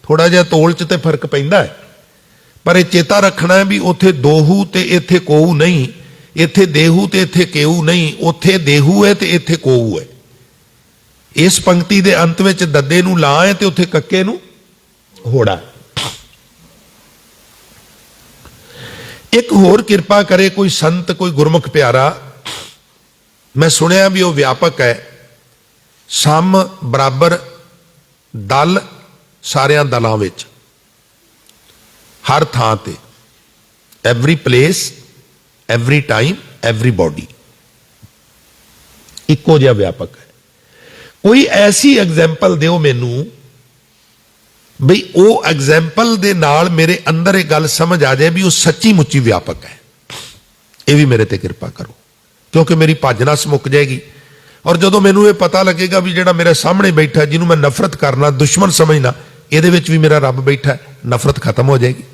ਥੋੜਾ ਜਿਹਾ ਤੋਲ 'ਚ ਤੇ ਫਰਕ ਪੈਂਦਾ ਹੈ, ਪਰ ਇਹ ਚੇਤਾ ਰੱਖਣਾ ਹੈ ਵੀ ਉੱਥੇ ਦੋਹੂ ਤੇ ਇੱਥੇ ਕੋਊ ਨਹੀਂ, ਇੱਥੇ ਦੇਹੂ ਤੇ ਇੱਥੇ ਕੇਊ ਨਹੀਂ, ਉੱਥੇ ਦੇਹੂ ਹੈ ਤੇ ਇੱਥੇ ਕੋਊ ਹੈ। ਇਸ ਪੰਕਤੀ ਦੇ ਅੰਤ ਵਿੱਚ ਦੱਦੇ ਨੂੰ ਲਾਂ ਹੈ ਤੇ ਉੱਥੇ ਕੱਕੇ ਨੂੰ ਹੋੜਾ। ਇੱਕ ਹੋਰ ਕਿਰਪਾ ਕਰੇ ਕੋਈ ਸੰਤ, ਕੋਈ ਗੁਰਮੁਖ ਪਿਆਰਾ, ਮੈਂ ਸੁਣਿਆ ਵੀ ਉਹ ਵਿਆਪਕ ਹੈ, ਸਮ ਬਰਾਬਰ ਦਲ ਸਾਰਿਆਂ ਦਲਾਂ ਵਿੱਚ, ਹਰ ਥਾਂ ਤੇ, every place, every time, every body, ਇੱਕੋ ਜਿਹਾ ਵਿਆਪਕ ਹੈ। ਕੋਈ ਐਸੀ ਐਗਜ਼ੈਂਪਲ ਦਿਓ ਮੈਨੂੰ ਬਈ ਉਹ ਐਗਜ਼ੈਂਪਲ ਦੇ ਨਾਲ ਮੇਰੇ ਅੰਦਰ ਇਹ ਗੱਲ ਸਮਝ ਆ ਜਾਏ ਵੀ ਉਹ ਸੱਚੀ ਮੁੱਚੀ ਵਿਆਪਕ ਹੈ। ਇਹ ਵੀ ਮੇਰੇ ਤੇ ਕਿਰਪਾ ਕਰੋ, ਕਿਉਂਕਿ ਮੇਰੀ ਭੱਜ ਨਸ ਮੁੱਕ ਜਾਏਗੀ। ਔਰ ਜਦੋਂ ਮੈਨੂੰ ਇਹ ਪਤਾ ਲੱਗੇਗਾ ਵੀ ਜਿਹੜਾ ਮੇਰੇ ਸਾਹਮਣੇ ਬੈਠਾ, ਜਿਹਨੂੰ ਮੈਂ ਨਫ਼ਰਤ ਕਰਨਾ, ਦੁਸ਼ਮਣ ਸਮਝਣਾ, ਇਹਦੇ ਵਿੱਚ ਵੀ ਮੇਰਾ ਰੱਬ ਬੈਠਾ, ਨਫ਼ਰਤ ਖਤਮ ਹੋ ਜਾਏਗੀ।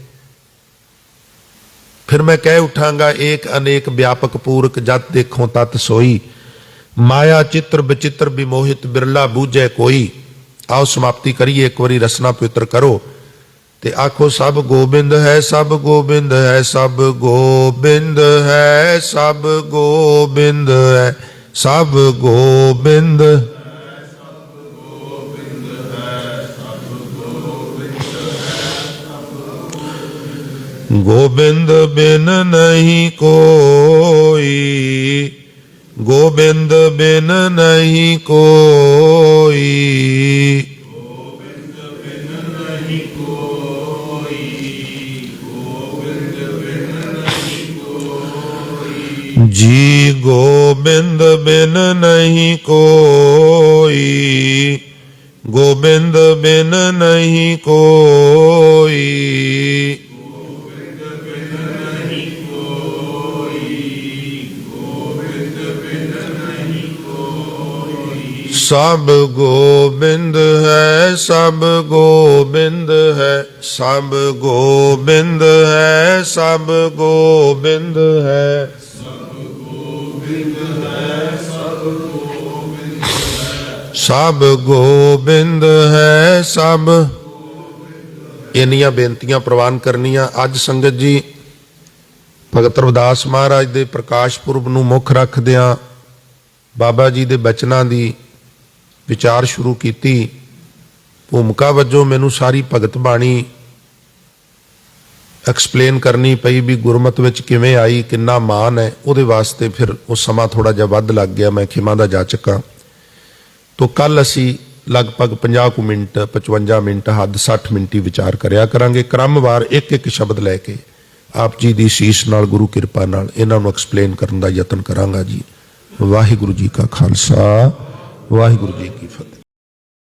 ਫਿਰ ਮੈਂ ਕਹਿ ਉਠਾਂਗਾ ਏਕ ਅਨੇਕ ਵਿਆਪਕ ਪੂਰਕ, ਜਤ ਦੇਖੋ ਤਤ ਸੋਈ, ਮਾਇਆ ਚਿੱਤਰ ਬਚਿੱਤਰ ਵਿਮੋਹਿਤ, ਬਿਰਲਾ ਬੂਝੈ ਕੋਈ। आओ समाप्ति करिए, एक बारी रसना पवित्र करो ते आखो सब गोबिंद है, सब गोबिंद है, सब गोबिंद है, सब गोबिंद है, सब गोबिंद। गोबिंद बिन नहीं कोई, गोबिंद बिन नहीं कोई, गोबिंद बिन नहीं कोई, गोबिंद बिन नहीं कोई, जी गोबिंद बिन नहीं कोई, गोबिंद बिन नहीं कोई, सब गोबिंद है, सब गोबिंद है, सब गोबिंद है, सब गोबिंद है, सब गोबिंद है, सब गोबिंद है, सब गोबिंद है, सब। इन्नियां बेनतियां प्रवान करनियां। अज संगत जी भगत रविदास महाराज दे प्रकाश पुरब नूं मुख रखदिआं बाबा जी दे बचनां दी विचार शुरू की। भूमिका वजों मैनू सारी भगत बाणी एक्सप्लेन करनी पई भी गुरमत विच किवें आई, किन्ना मान है, उहदे वास्ते फिर वो समा थोड़ा जिहा वध लग गया, मैं खिमा दा जाचक हां। तो कल असी लगभग 50 मिनट 55 मिनट हद 60 मिनट ही विचार करया करांगे, क्रमवार एक एक शब्द लैके आप जी दी शीश नाल गुरु किरपा नाल इन्हां नूं एक्सप्लेन करन दा यतन करांगा जी। वाहिगुरू जी का खालसा, वाहिगुरू जी की फतेह।